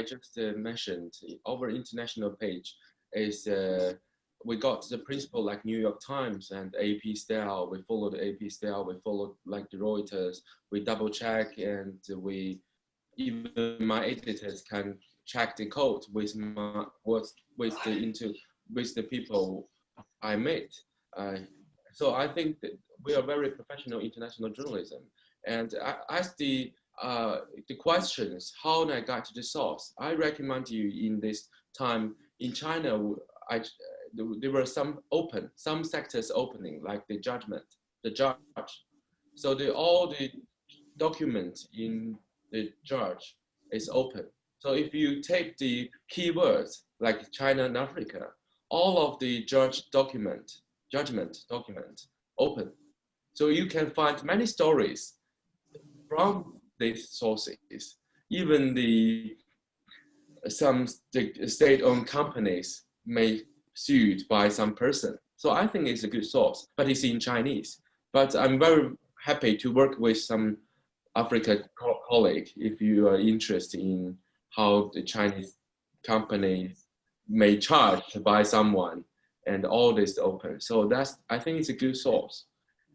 just mentioned our international page is we got the principle like New York Times and AP style. We follow the AP style. We follow like the Reuters. We double check, and even my editors can check the code with the people I met. So I think that we are very professional international journalism. And as the questions, how I got to the source, I recommend you in this time in China, there were some sectors opening, like the judge. So all the documents in the judge is open. So if you take the keywords like China and Africa, all of the judgment document open. So you can find many stories from these sources. Even some state-owned companies may sued by some person. So I think it's a good source, but it's in Chinese. But I'm very happy to work with some African colleague if you are interested in how the Chinese companies may charge by someone and all this open. So I think it's a good source.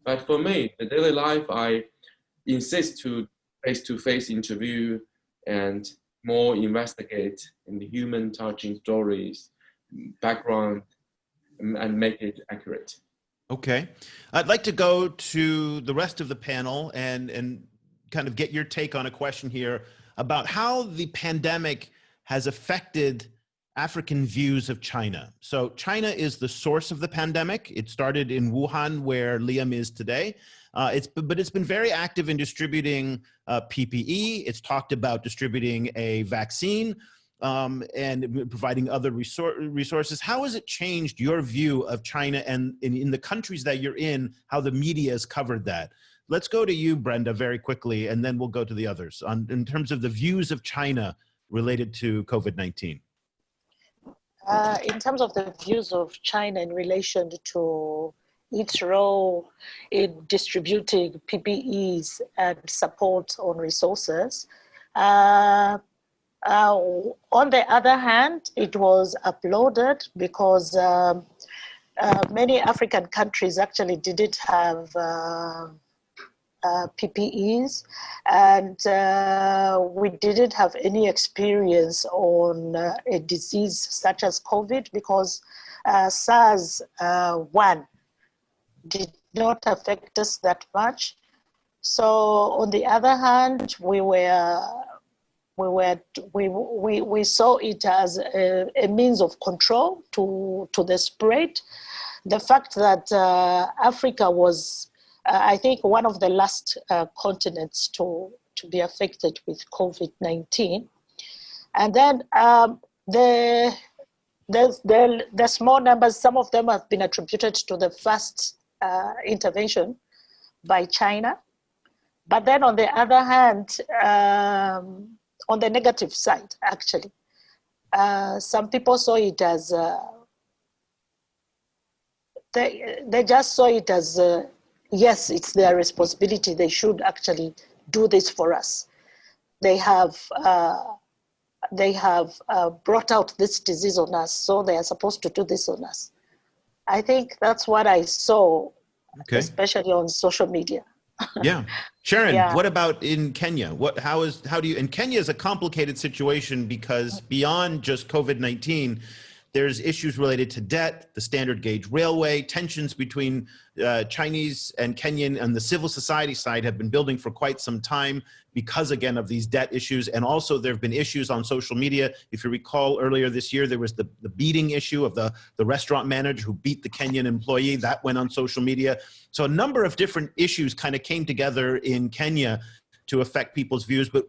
But for me, the daily life, I insist to face-to-face interview and more investigate in the human touching stories, background, and make it accurate. Okay. I'd like to go to the rest of the panel and kind of get your take on a question here about how the pandemic has affected African views of China. So China is the source of the pandemic. It started in Wuhan, where Liam is today. But it's been very active in distributing PPE. It's talked about distributing a vaccine and providing other resources. How has it changed your view of China and in the countries that you're in, how the media has covered that? Let's go to you, Brenda, very quickly, and then we'll go to the others in terms of the views of China related to COVID-19. In terms of the views of China in relation to its role in distributing PPEs and support on resources, on the other hand, it was applauded because many African countries actually didn't have PPEs, and we didn't have any experience on a disease such as COVID because SARS-1 did not affect us that much. So on the other hand, we saw it as a means of control to the spread. The fact that Africa was, I think, one of the last continents to be affected with COVID-19. And then the small numbers, some of them have been attributed to the first intervention by China. But then on the other hand, on the negative side, actually, some people saw it as, they just saw it as, yes, it's their responsibility. They should actually do this for us. They have brought out this disease on us, so they are supposed to do this on us. I think that's what I saw, okay, especially on social media. Yeah. Sharon, yeah. What about in Kenya? And Kenya is a complicated situation because beyond just COVID-19, there's issues related to debt, the standard gauge railway, tensions between Chinese and Kenyan and the civil society side have been building for quite some time because, again, of these debt issues. And also there have been issues on social media. If you recall, earlier this year, there was the beating issue of the restaurant manager who beat the Kenyan employee. That went on social media. So a number of different issues kind of came together in Kenya to affect people's views. But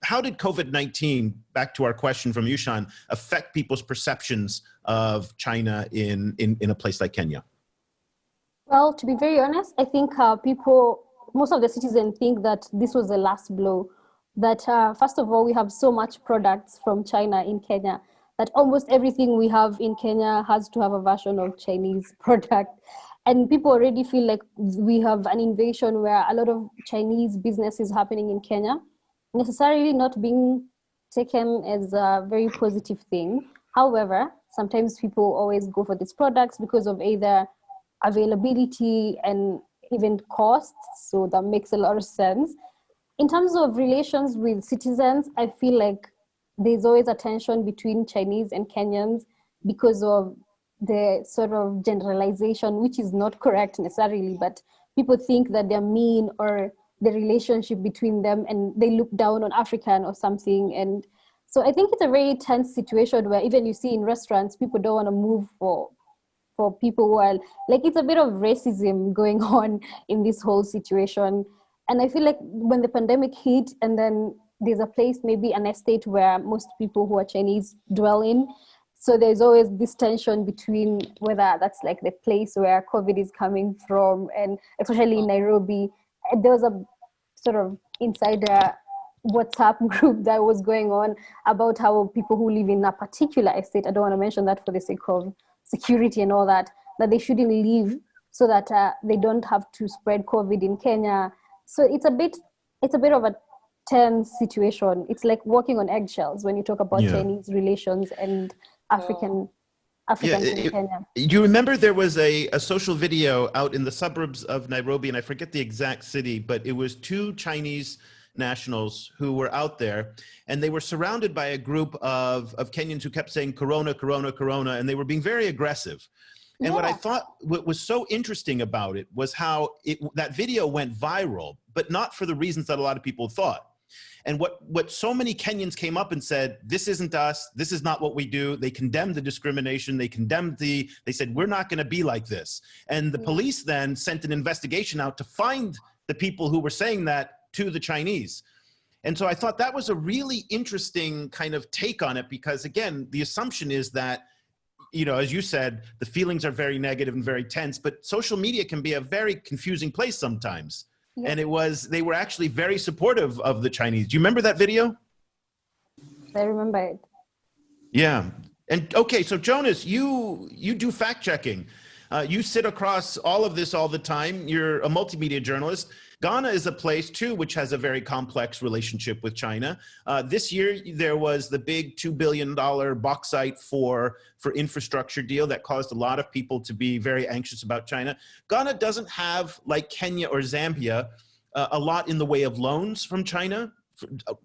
how did COVID-19, back to our question from Yushan, affect people's perceptions of China in a place like Kenya? Well, to be very honest, I think most of the citizens think that this was the last blow. That first of all, we have so much products from China in Kenya that almost everything we have in Kenya has to have a version of Chinese product. And people already feel like we have an invasion where a lot of Chinese business is happening in Kenya, necessarily not being taken as a very positive thing. However, sometimes people always go for these products because of either availability and even cost, so that makes a lot of sense. In terms of relations with citizens, I feel like there's always a tension between Chinese and Kenyans because of the sort of generalization, which is not correct necessarily, but people think that they're mean or the relationship between them and they look down on African or something. And so I think it's a very tense situation where even you see in restaurants, people don't want to move for for people who are like, it's a bit of racism going on in this whole situation. And I feel like when the pandemic hit, and then there's a place, maybe an estate where most people who are Chinese dwell in. So there's always this tension between whether that's like the place where COVID is coming from, and especially in Nairobi, there was a sort of insider WhatsApp group that was going on about how people who live in a particular estate, I don't want to mention that for the sake of security and all that, that they shouldn't leave so that they don't have to spread COVID in Kenya. So it's a bit of a tense situation. It's like walking on eggshells when you talk about Chinese relations and Africans in Kenya. You remember there was a social video out in the suburbs of Nairobi, and I forget the exact city, but it was two Chinese nationals who were out there, and they were surrounded by a group of Kenyans who kept saying corona, corona, corona, and they were being very aggressive. And what I thought what was so interesting about it was how that video went viral, but not for the reasons that a lot of people thought. And what so many Kenyans came up and said, this isn't us, this is not what we do. They condemned the discrimination, they said, we're not gonna be like this. And the police then sent an investigation out to find the people who were saying that to the Chinese. And so I thought that was a really interesting kind of take on it, because again, the assumption is that, you know, as you said, the feelings are very negative and very tense, but social media can be a very confusing place sometimes. Yeah. And they were actually very supportive of the Chinese. Do you remember that video? I remember it. Yeah. And okay, so Jonas, you do fact checking. You sit across all of this all the time. You're a multimedia journalist. Ghana is a place too which has a very complex relationship with China. This year there was the big $2 billion bauxite for infrastructure deal that caused a lot of people to be very anxious about China. Ghana doesn't have, like Kenya or Zambia, a lot in the way of loans from China.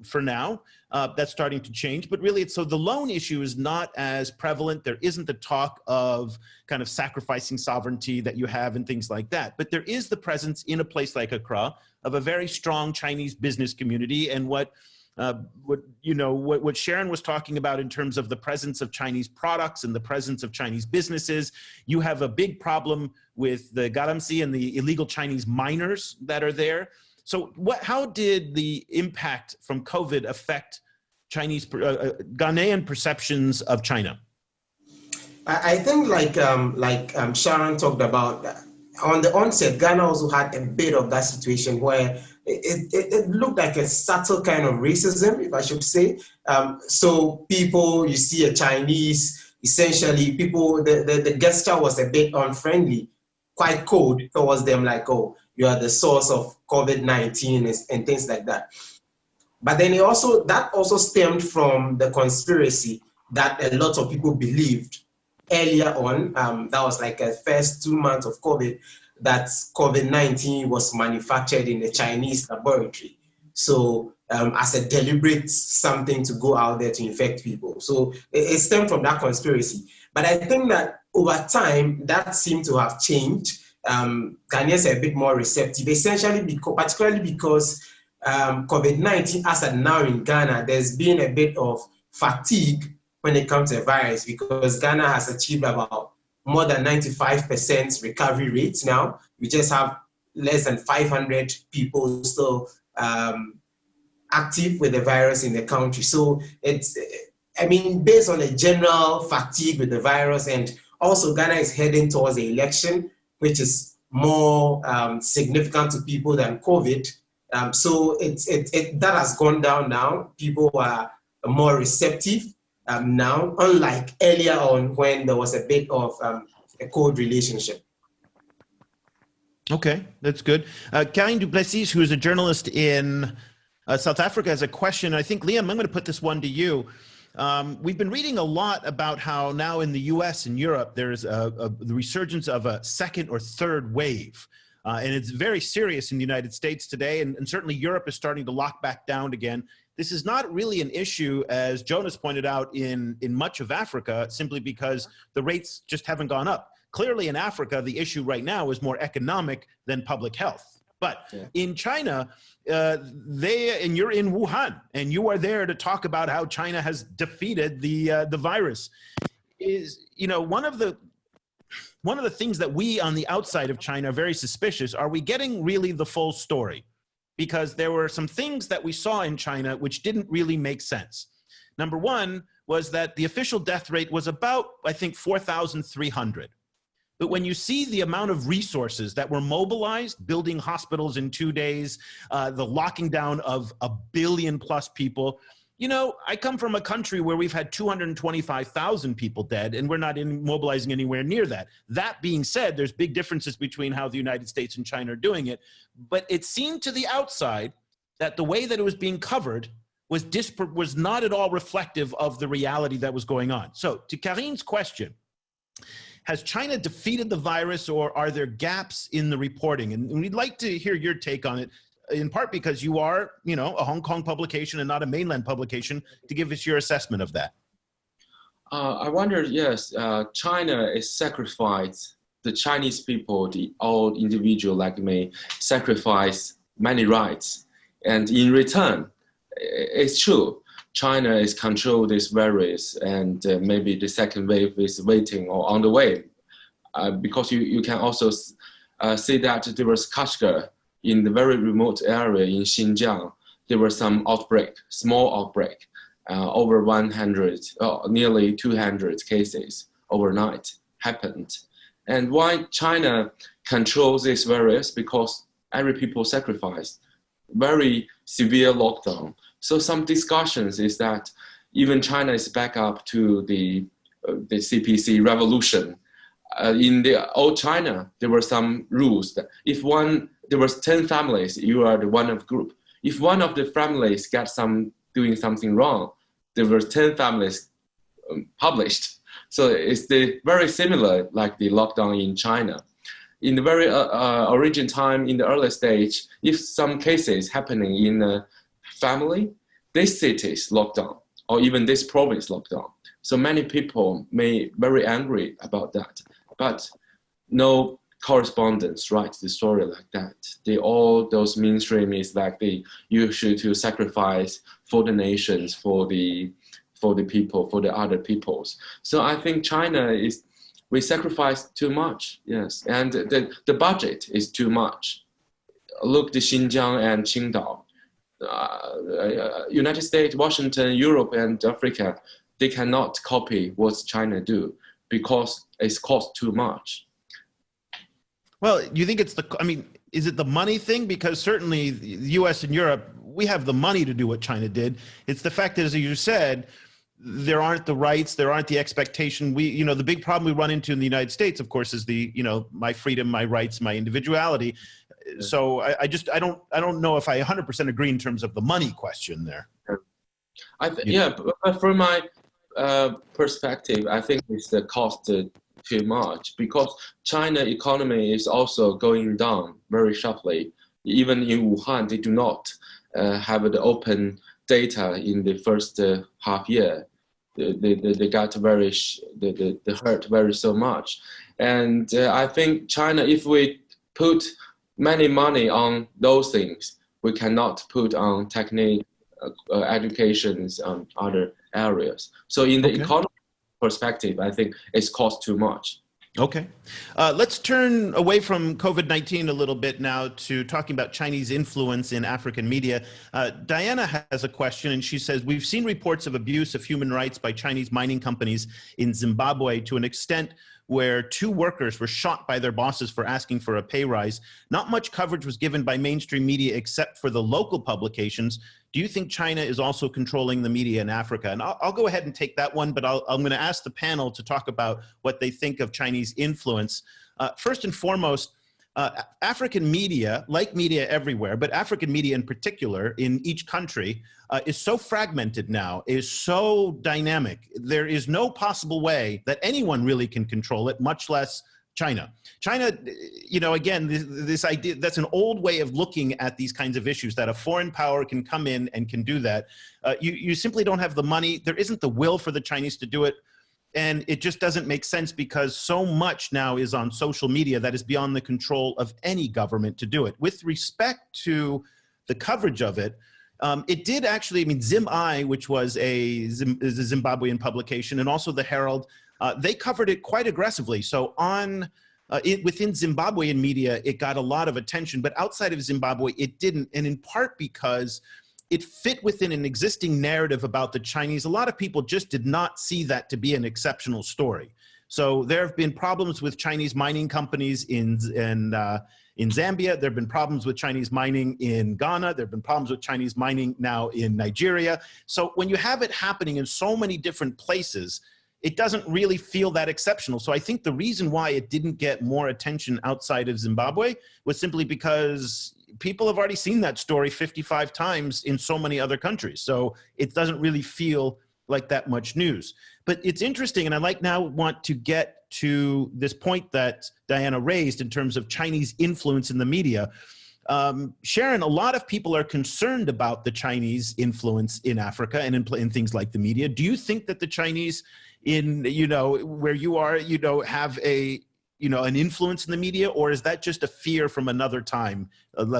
For now, that's starting to change, but really so the loan issue is not as prevalent. There isn't the talk of kind of sacrificing sovereignty that you have and things like that. But there is the presence in a place like Accra of a very strong Chinese business community, and what Sharon was talking about in terms of the presence of Chinese products and the presence of Chinese businesses. You have a big problem with the galamsey and the illegal Chinese miners that are there. So how did the impact from COVID affect Chinese, Ghanaian perceptions of China? I think like Sharon talked about, on the onset, Ghana also had a bit of that situation where it looked like a subtle kind of racism, if I should say. So people, you see a Chinese, essentially people, the gesture was a bit unfriendly, quite cold towards them, like, oh, you are the source of COVID-19 and things like that. But then that also stemmed from the conspiracy that a lot of people believed earlier on. That was like the first 2 months of COVID, that COVID-19 was manufactured in a Chinese laboratory. So as a deliberate something to go out there to infect people. So it stemmed from that conspiracy. But I think that over time, that seemed to have changed. Ghanaians are a bit more receptive, essentially particularly because COVID-19, as of now in Ghana, there's been a bit of fatigue when it comes to the virus, because Ghana has achieved about more than 95% recovery rates now. We just have less than 500 people still active with the virus in the country. So it's, I mean, based on a general fatigue with the virus, and also Ghana is heading towards the election, which is more significant to people than COVID. So that has gone down now. People are more receptive now, unlike earlier on when there was a bit of a cold relationship. Okay, that's good. Karine Duplessis, who is a journalist in South Africa, has a question. I think, Liam, I'm going to put this one to you. We've been reading a lot about how now in the US and Europe, there's the resurgence of a second or third wave. And it's very serious in the United States today, and certainly Europe is starting to lock back down again. This is not really an issue, as Jonas pointed out, in much of Africa, simply because the rates just haven't gone up. Clearly in Africa, the issue right now is more economic than public health. But in China, and you're in Wuhan, and you are there to talk about how China has defeated the virus. Is, you know, one of the one of the things that we on the outside of China are very suspicious, are we getting really the full story? Because there were some things that we saw in China which didn't really make sense. Number one was that the official death rate was about, I think, 4,300. But when you see the amount of resources that were mobilized, building hospitals in 2 days, the locking down of 1 billion plus people, you know, I come from a country where we've had 225,000 people dead, and we're not mobilizing anywhere near that. That being said, there's big differences between how the United States and China are doing it. But it seemed to the outside that the way that it was being covered was not at all reflective of the reality that was going on. So to Karine's question, has China defeated the virus, or are there gaps in the reporting? And we'd like to hear your take on it, in part because you are, you know, a Hong Kong publication and not a mainland publication, to give us your assessment of that. I wonder, yes, China is sacrificed, the Chinese people, the old individual like me, sacrifice many rights. And in return, it's true, China is control this virus, and maybe the second wave is waiting or on the way. Because you can also see that there was Kashgar, in the very remote area in Xinjiang, there was some outbreak, small outbreak, over 100, nearly 200 cases overnight happened. And why China controls this virus? Because every people sacrificed, very severe lockdown. So some discussions is that even China is back up to the CPC revolution. In the old China, there were some rules that if there was 10 families, you are the one of group. If one of the families got doing something wrong, there were 10 families published. So it's very similar like the lockdown in China. In the very origin time, in the early stage, if some cases happening in a family, this city's lockdown, or even this province lockdown. So many people may very angry about that, but no correspondence writes the story like that. All those mainstream is like you should sacrifice for the nations, for the people, for the other peoples. So I think China we sacrifice too much, yes, and the budget is too much. Look, the Xinjiang and Qingdao, United States, Washington, Europe, and Africa, they cannot copy what China do because it's cost too much. Well, you think it's is it the money thing? Because certainly the US and Europe, we have the money to do what China did. It's the fact that, as you said, there aren't the rights, there aren't the expectation. The big problem we run into in the United States, of course, is my freedom, my rights, my individuality. So I don't know if I 100% agree in terms of the money question there. But from my perspective, I think it's the cost too much, because China economy is also going down very sharply. Even in Wuhan, they do not have the open data in the first half year. They got they hurt very so much. And I think China, if we put many money on those things, we cannot put on technique, educations on other areas. So in the economy perspective, I think it's cost too much. Okay. Let's turn away from COVID-19 a little bit now to talking about Chinese influence in African media. Diana has a question, and she says, we've seen reports of abuse of human rights by Chinese mining companies in Zimbabwe to an extent where 2 workers were shot by their bosses for asking for a pay rise. Not much coverage was given by mainstream media except for the local publications. Do you think China is also controlling the media in Africa? And I'll go ahead and take that one, but I'm going to ask the panel to talk about what they think of Chinese influence. First and foremost, African media, like media everywhere, but African media in particular in each country, is so fragmented now, is so dynamic. There is no possible way that anyone really can control it, much less China. China, again, this idea, that's an old way of looking at these kinds of issues, that a foreign power can come in and can do that. You simply don't have the money. There isn't the will for the Chinese to do it. And it just doesn't make sense because so much now is on social media that is beyond the control of any government to do it. With respect to the coverage of it, it did actually, Zim-I, which was a Zimbabwean publication, and also the Herald, they covered it quite aggressively. So within Zimbabwean media, it got a lot of attention, but outside of Zimbabwe, it didn't. And in part because it fit within an existing narrative about the Chinese. A lot of people just did not see that to be an exceptional story. So there have been problems with Chinese mining companies in Zambia. There have been problems with Chinese mining in Ghana. There have been problems with Chinese mining now in Nigeria. So when you have it happening in so many different places, it doesn't really feel that exceptional. So I think the reason why it didn't get more attention outside of Zimbabwe was simply because people have already seen that story 55 times in so many other countries. So it doesn't really feel like that much news. But it's interesting, and I now want to get to this point that Diana raised in terms of Chinese influence in the media. Sharon, a lot of people are concerned about the Chinese influence in Africa and in things like the media. Do you think that the Chinese in, where you are, have an influence in the media, or is that just a fear from another time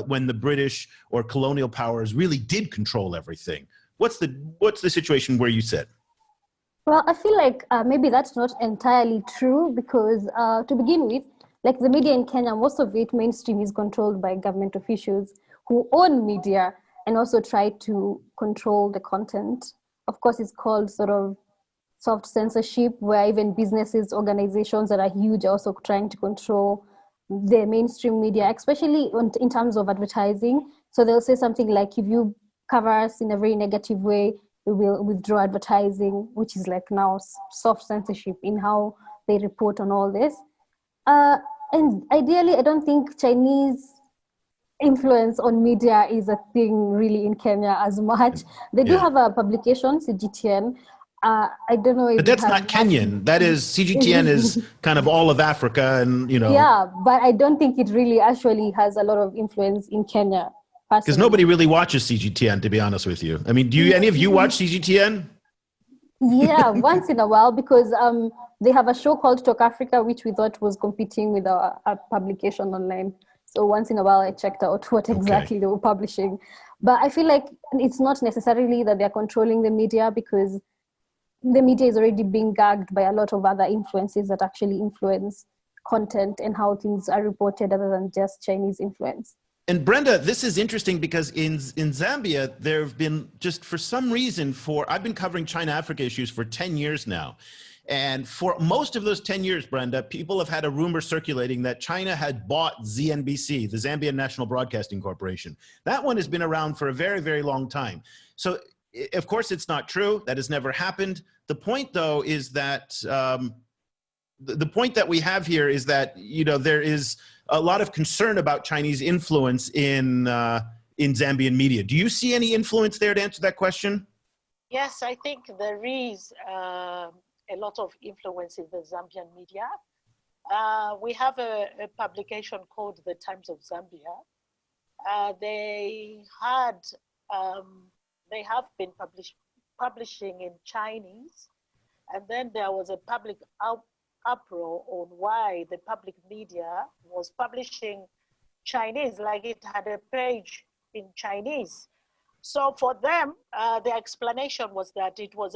when the British or colonial powers really did control everything? What's the situation where you sit? Well, I feel like maybe that's not entirely true because to begin with, like the media in Kenya, most of it mainstream is controlled by government officials who own media and also try to control the content. Of course, it's called sort of soft censorship, where even businesses, organizations that are huge are also trying to control the mainstream media, especially in terms of advertising. So they'll say something like, if you cover us in a very negative way, we will withdraw advertising, which is like now soft censorship in how they report on all this. And ideally, I don't think Chinese influence on media is a thing really in Kenya as much. They do have a publication, CGTN. I don't know if but that's not Kenyan. That is, CGTN is kind of all of Africa, and Yeah, but I don't think it really actually has a lot of influence in Kenya. Because nobody really watches CGTN, to be honest with you. I mean, do any of you watch CGTN? Yeah, once in a while, because they have a show called Talk Africa, which we thought was competing with our publication online. So once in a while, I checked out what exactly they were publishing. But I feel like it's not necessarily that they're controlling the media, because the media is already being gagged by a lot of other influences that actually influence content and how things are reported, other than just Chinese influence. And Brenda, this is interesting because in Zambia, there have been, just for some reason, I've been covering China-Africa issues for 10 years now. And for most of those 10 years, Brenda, people have had a rumor circulating that China had bought ZNBC, the Zambian National Broadcasting Corporation. That one has been around for a very, very long time. So, of course, it's not true. That has never happened. The point, though, is that the point that we have here is that, there is a lot of concern about Chinese influence in Zambian media. Do you see any influence there, to answer that question? Yes, I think there is a lot of influence in the Zambian media. We have a publication called The Times of Zambia. They have been publishing in Chinese, and then there was a public uproar on why the public media was publishing Chinese, like it had a page in Chinese. So for them, the explanation was that it was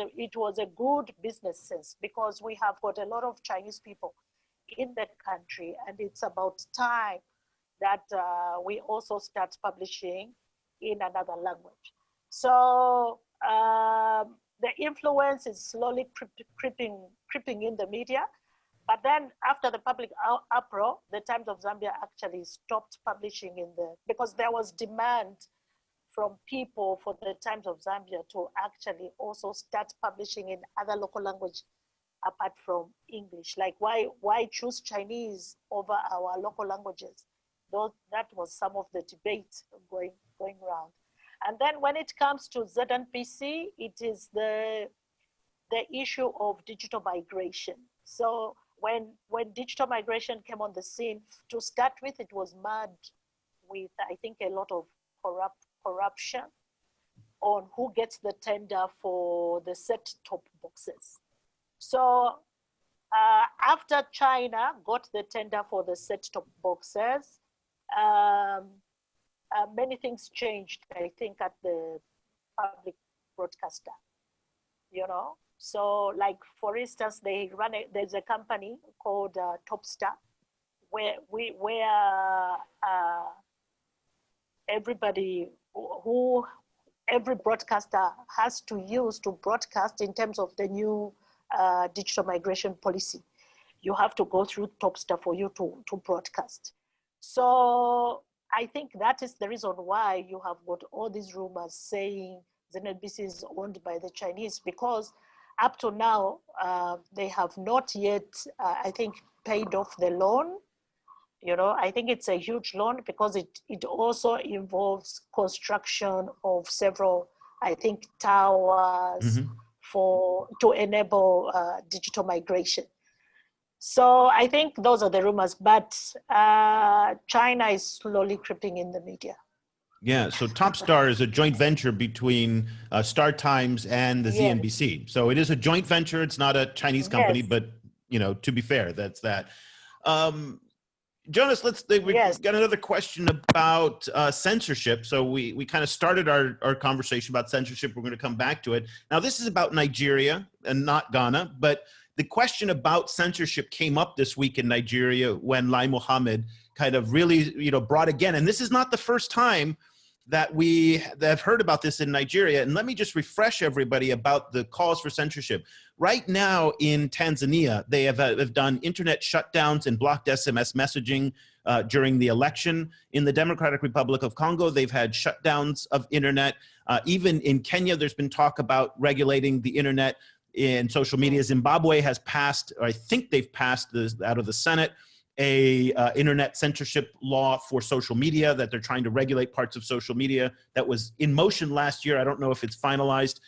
a good business sense, because we have got a lot of Chinese people in that country, and it's about time that we also start publishing in another language. So the influence is slowly creeping in the media. But then after the public uproar, the Times of Zambia actually stopped publishing because there was demand from people for the Times of Zambia to actually also start publishing in other local language apart from English. Like why choose Chinese over our local languages? That was some of the debate going around. And then when it comes to ZNPC, it is the issue of digital migration. So when digital migration came on the scene, to start with, it was mad with, I think, a lot of corruption on who gets the tender for the set-top boxes. So after China got the tender for the set-top boxes, many things changed, I think, at the public broadcaster. So like, for instance, there's a company called Topstar, where every broadcaster has to use to broadcast in terms of the new digital migration policy. You have to go through Topstar for you to broadcast. So I think that is the reason why you have got all these rumors saying ZNBC is owned by the Chinese, because up to now, they have not yet, I think, paid off the loan. You know, I think it's a huge loan because it also involves construction of several, I think, towers to enable digital migration. So I think those are the rumors, but China is slowly creeping in the media. Yeah, so Topstar is a joint venture between Star Times and the ZNBC. So it is a joint venture. It's not a Chinese company, but, you know, to be fair, that's that. Jonas, we've got another question about censorship. So we kind of started our conversation about censorship. We're going to come back to it. Now, this is about Nigeria and not Ghana, but the question about censorship came up this week in Nigeria when Lai Mohammed kind of really, you know, brought again. And this is not the first time that we have heard about this in Nigeria. And let me just refresh everybody about the calls for censorship. Right now in Tanzania, they have done internet shutdowns and blocked SMS messaging during the election. In the Democratic Republic of Congo, they've had shutdowns of internet. Even in Kenya, there's been talk about regulating the internet in social media. Zimbabwe has passed, or I think they've passed out of the Senate, a internet censorship law for social media, that they're trying to regulate parts of social media that was in motion last year. I don't know if it's finalized.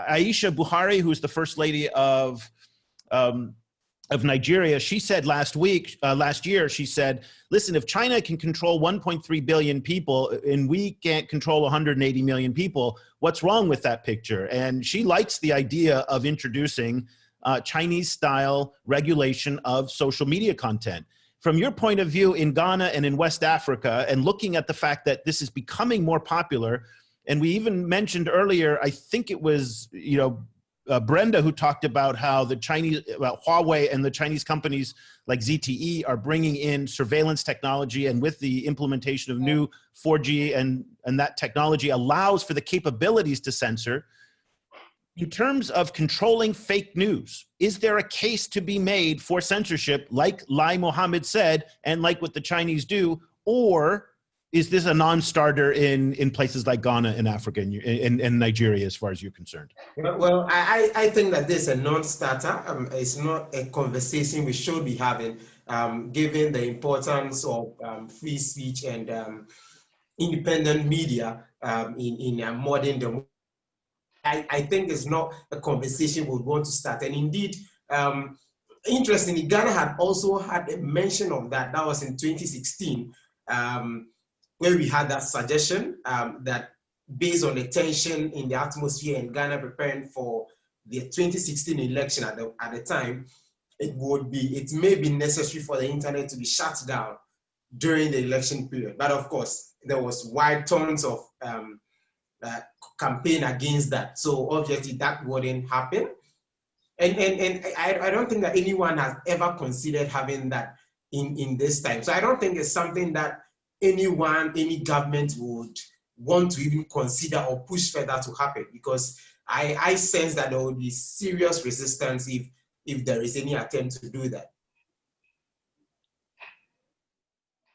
Aisha Buhari, who's the first lady of Nigeria, she said last year, she said, listen, if China can control 1.3 billion people and we can't control 180 million people, what's wrong with that picture? And she likes the idea of introducing Chinese-style regulation of social media content. From your point of view in Ghana and in West Africa, and looking at the fact that this is becoming more popular, and we even mentioned earlier, I think it was, you know, Brenda who talked about how the Huawei and the Chinese companies like ZTE are bringing in surveillance technology, and with the implementation of new 4G and that technology allows for the capabilities to censor. In terms of controlling fake news, is there a case to be made for censorship like Lai Mohammed said, and like what the Chinese do, or is this a non-starter in places like Ghana and Africa and Nigeria, as far as you're concerned? Well, I think that this is a non-starter. It's not a conversation we should be having, given the importance of free speech and independent media in a modern democracy. I think it's not a conversation we want to start. And indeed, interestingly, Ghana had also had a mention of that. That was in 2016, where we had that suggestion that based on the tension in the atmosphere in Ghana preparing for the 2016 election at the time, it may be necessary for the internet to be shut down during the election period. But of course, there was wide tones of campaign against that. So obviously that wouldn't happen. And I don't think that anyone has ever considered having that in this time. So I don't think it's something that any government would want to even consider or push further to happen, because I sense that there will be serious resistance if there is any attempt to do that.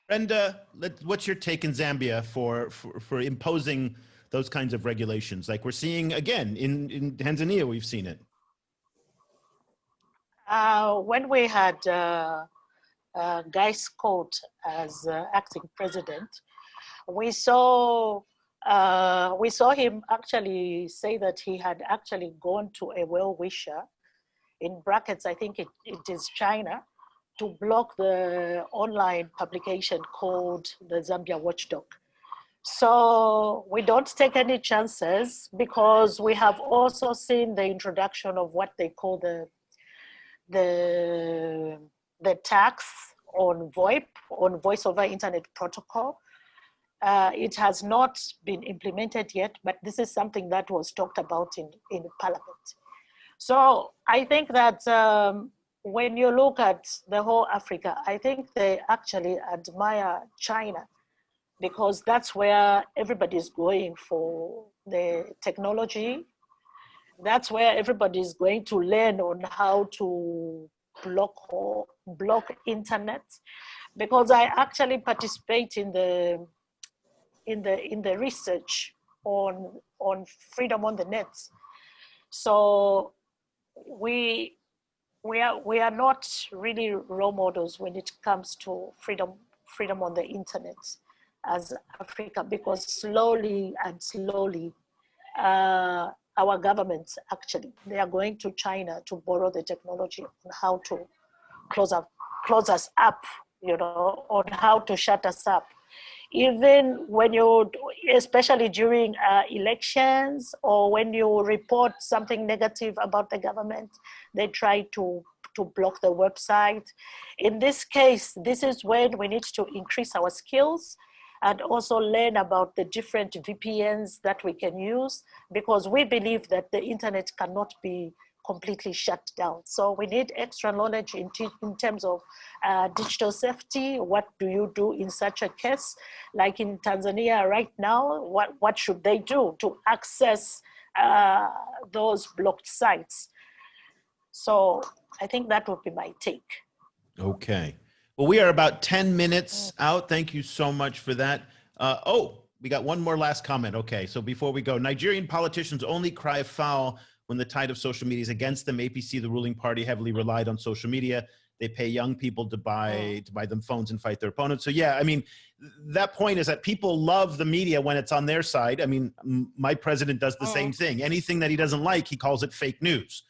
Brenda, what's your take in Zambia for imposing those kinds of regulations? Like we're seeing again in Tanzania, we've seen it. When we had Guy Scott as acting president, we saw him actually say that he had actually gone to a well-wisher, in brackets, I think it is China, to block the online publication called the Zambia Watchdog. So we don't take any chances, because we have also seen the introduction of what they call the tax on VoIP, on voice over internet protocol. It has not been implemented yet, but this is something that was talked about in Parliament. So I think that when you look at the whole Africa, I think they actually admire China because that's where everybody's going for the technology. That's where everybody's going to learn on how to block internet. Because I actually participate in the research on freedom on the net. So we are not really role models when it comes to freedom on the internet as Africa, because slowly our governments actually, they are going to China to borrow the technology on how to close us up, on how to shut us up. Even when especially during elections, or when you report something negative about the government, they try to block the website. In this case, this is when we need to increase our skills and also learn about the different VPNs that we can use, because we believe that the internet cannot be completely shut down. So we need extra knowledge in terms of digital safety. What do you do in such a case? Like in Tanzania right now, what should they do to access those blocked sites? So I think that would be my take. Okay. Well, we are about 10 minutes out. Thank you so much for that. We got one more last comment. Okay, so before we go, Nigerian politicians only cry foul when the tide of social media is against them. APC, the ruling party, heavily relied on social media. They pay young people to buy them phones and fight their opponents. So yeah, I mean, that point is that people love the media when it's on their side. I mean, my president does the same thing. Anything that he doesn't like, he calls it fake news.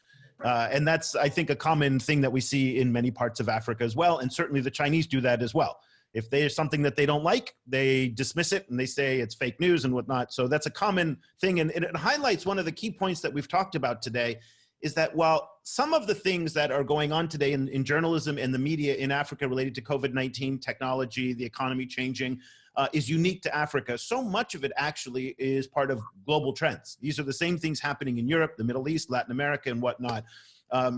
And that's, I think, a common thing that we see in many parts of Africa as well. And certainly the Chinese do that as well. If there's something that they don't like, they dismiss it and they say it's fake news and whatnot. So that's a common thing. And it highlights one of the key points that we've talked about today, is that while some of the things that are going on today in journalism and the media in Africa related to COVID-19, technology, the economy changing, is unique to Africa, so much of it actually is part of global trends. These are the same things happening in Europe, the Middle East, Latin America, and whatnot.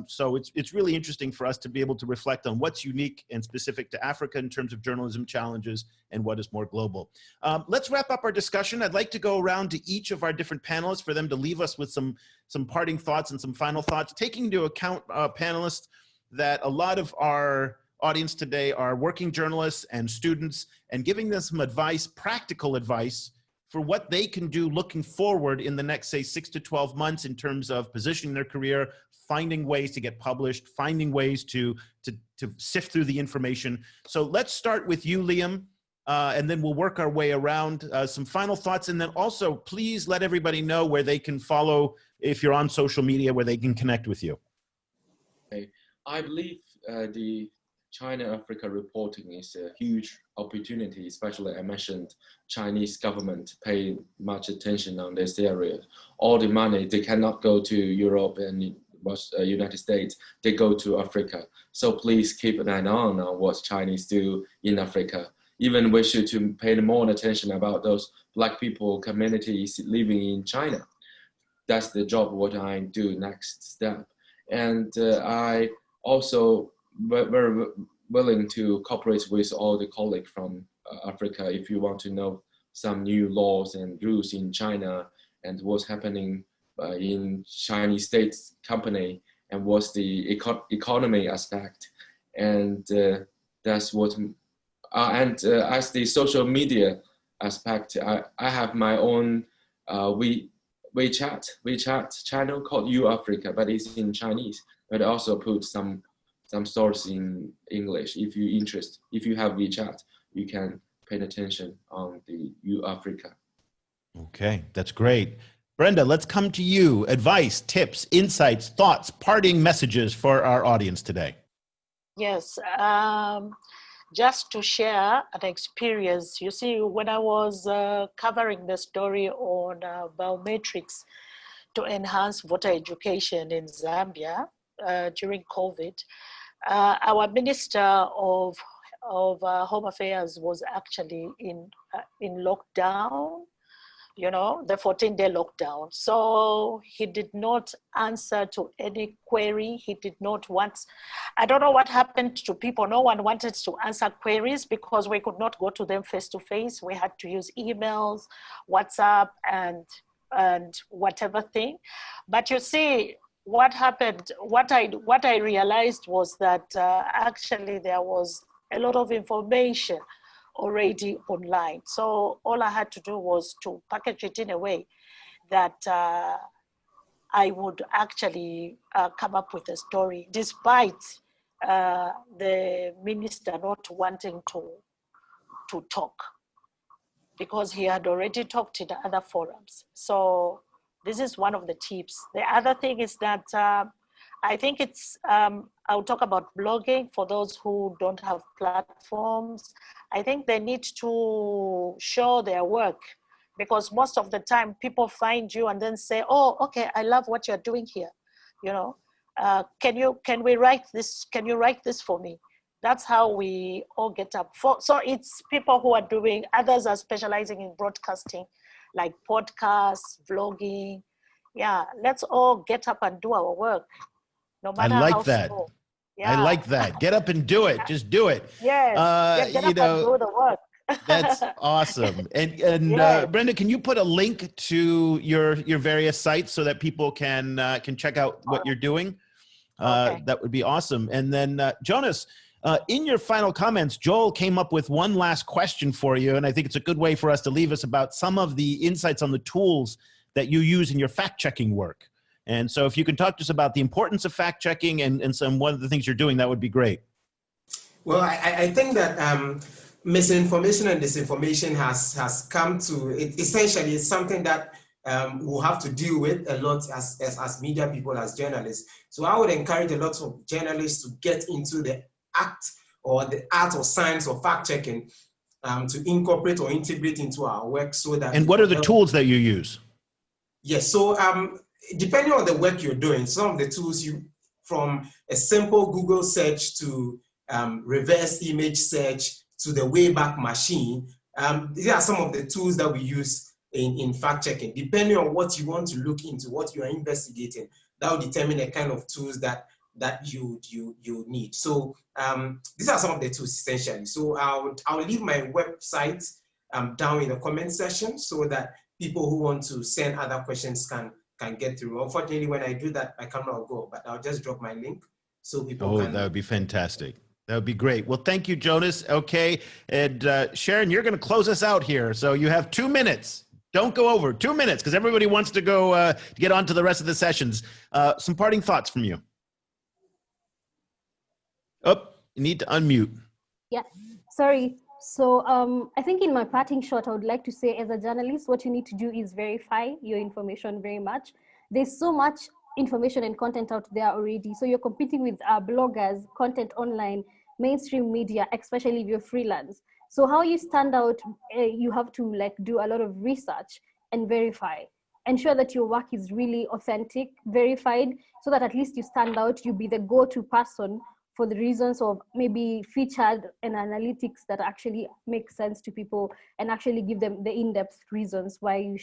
So it's really interesting for us to be able to reflect on what's unique and specific to Africa in terms of journalism challenges and what is more global. Let's wrap up our discussion. I'd like to go around to each of our different panelists for them to leave us with some parting thoughts and some final thoughts, taking into account, panelists, that a lot of our audience today are working journalists and students, and giving them some advice, practical advice, for what they can do looking forward in the next, say, 6 to 12 months in terms of positioning their career, finding ways to get published, finding ways to sift through the information. So let's start with you, Liam, and then we'll work our way around. Some final thoughts, and then also please let everybody know where they can follow, if you're on social media, where they can connect with you. Okay. I believe the China-Africa reporting is a huge opportunity, especially I mentioned Chinese government pay much attention on this area. All the money, they cannot go to Europe and United States, they go to Africa. So please keep an eye on what Chinese do in Africa. Even we should to pay more attention about those Black people communities living in China. That's the job what I do next step. And I also very willing to cooperate with all the colleagues from Africa if you want to know some new laws and rules in China and what's happening in Chinese state company and what's the economy aspect. And that's what, and as the social media aspect, I have my own WeChat channel called You Africa, but it's in Chinese, but I also put some stories in English. If you have WeChat, you can pay attention on the You Africa. Okay, that's great. Brenda, let's come to you. Advice, tips, insights, thoughts, parting messages for our audience today. Yes, just to share an experience. You see, when I was covering the story on biometrics to enhance voter education in Zambia during COVID, our Minister of Home Affairs was actually in lockdown you know, the 14-day lockdown. So he did not answer to any query. He did not want, I don't know what happened to people. No one wanted to answer queries because we could not go to them face to face. We had to use emails, WhatsApp, and whatever thing. But you see, what happened, what I realized was that actually there was a lot of information already online. So all I had to do was to package it in a way that I would actually come up with a story, despite the minister not wanting to talk, because he had already talked in other forums. So this is one of the tips. The other thing is that I think it's, I'll talk about blogging for those who don't have platforms. I think they need to show their work, because most of the time people find you and then say, oh, okay, I love what you're doing here. You know, can we write this? Can you write this for me? That's how we all get up. So it's people who are doing, others are specializing in broadcasting, like podcasts, vlogging. Yeah, let's all get up and do our work, no matter I like how that. small. Yeah. I like that. Get up and do it. Just do it. Yes, get up and do the work. That's awesome. And Yes. Brenda, can you put a link to your various sites so that people can check out what you're doing? Okay. That would be awesome. And then Jonas, in your final comments, Joel came up with one last question for you, and I think it's a good way for us to leave us about some of the insights on the tools that you use in your fact-checking work. And so if you can talk to us about the importance of fact-checking and some one of the things you're doing, that would be great. Well, I think that misinformation and disinformation has come to, essentially it's something that we'll have to deal with a lot as media people, as journalists. So I would encourage a lot of journalists to get into the act or the art or science of fact-checking, to incorporate or integrate into our work so that— And what are the tools that you use? Yes, so depending on the work you're doing, some of the tools, from a simple Google search to reverse image search to the Wayback Machine, these are some of the tools that we use in fact-checking. Depending on what you want to look into, what you are investigating, that will determine the kind of tools that you need. So these are some of the tools essentially. So I'll leave my website down in the comment section so that people who want to send other questions can get through. Unfortunately, when I do that, my camera will go, but I'll just drop my link so people can— that would be fantastic. That would be great. Well, thank you, Jonas. Okay. And Sharon, you're going to close us out here. So you have 2 minutes. Don't go over 2 minutes because everybody wants to go get on to the rest of the sessions. Some parting thoughts from you. Oh, you need to unmute. Yeah, sorry. So I think in my parting shot, I would like to say, as a journalist, what you need to do is verify your information very much. There's so much information and content out there already. So you're competing with bloggers, content online, mainstream media, especially if you're freelance. So how you stand out, you have to do a lot of research and verify. Ensure that your work is really authentic, verified, so that at least you stand out, you be the go-to person for the reasons of maybe featured and analytics that actually make sense to people and actually give them the in-depth reasons why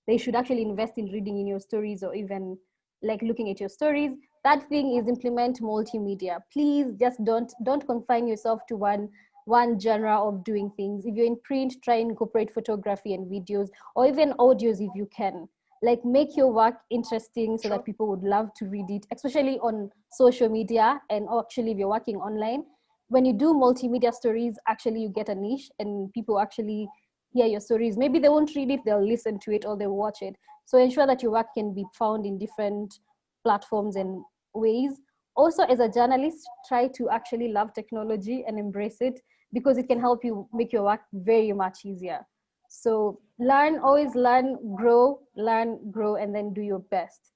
they should actually invest in reading in your stories or even looking at your stories. That thing is implement multimedia. Please just don't confine yourself to one genre of doing things. If you're in print, try and incorporate photography and videos or even audios if you can. Make your work interesting so that people would love to read it, especially on social media. And actually, if you're working online, when you do multimedia stories, actually you get a niche and people actually hear your stories. Maybe they won't read it, they'll listen to it or they'll watch it. So ensure that your work can be found in different platforms and ways. Also, as a journalist, try to actually love technology and embrace it because it can help you make your work very much easier. So always learn, grow, and then do your best.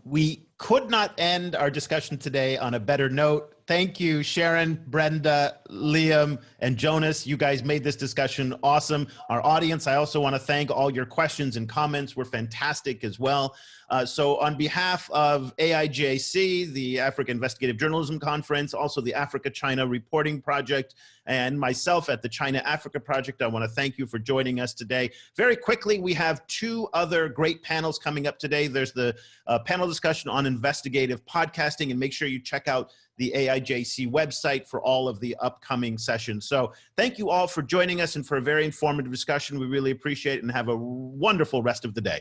We could not end our discussion today on a better note. Thank you, Sharon, Brenda, Liam, and Jonas. You guys made this discussion awesome. Our audience, I also want to thank all your questions and comments were fantastic as well. So on behalf of AIJC, the Africa Investigative Journalism Conference, also the Africa-China Reporting Project, and myself at the China-Africa Project, I want to thank you for joining us today. Very quickly, we have two other great panels coming up today. There's the panel discussion on investigative podcasting, and make sure you check out the AIJC website for all of the upcoming sessions. So thank you all for joining us and for a very informative discussion. We really appreciate it, and have a wonderful rest of the day.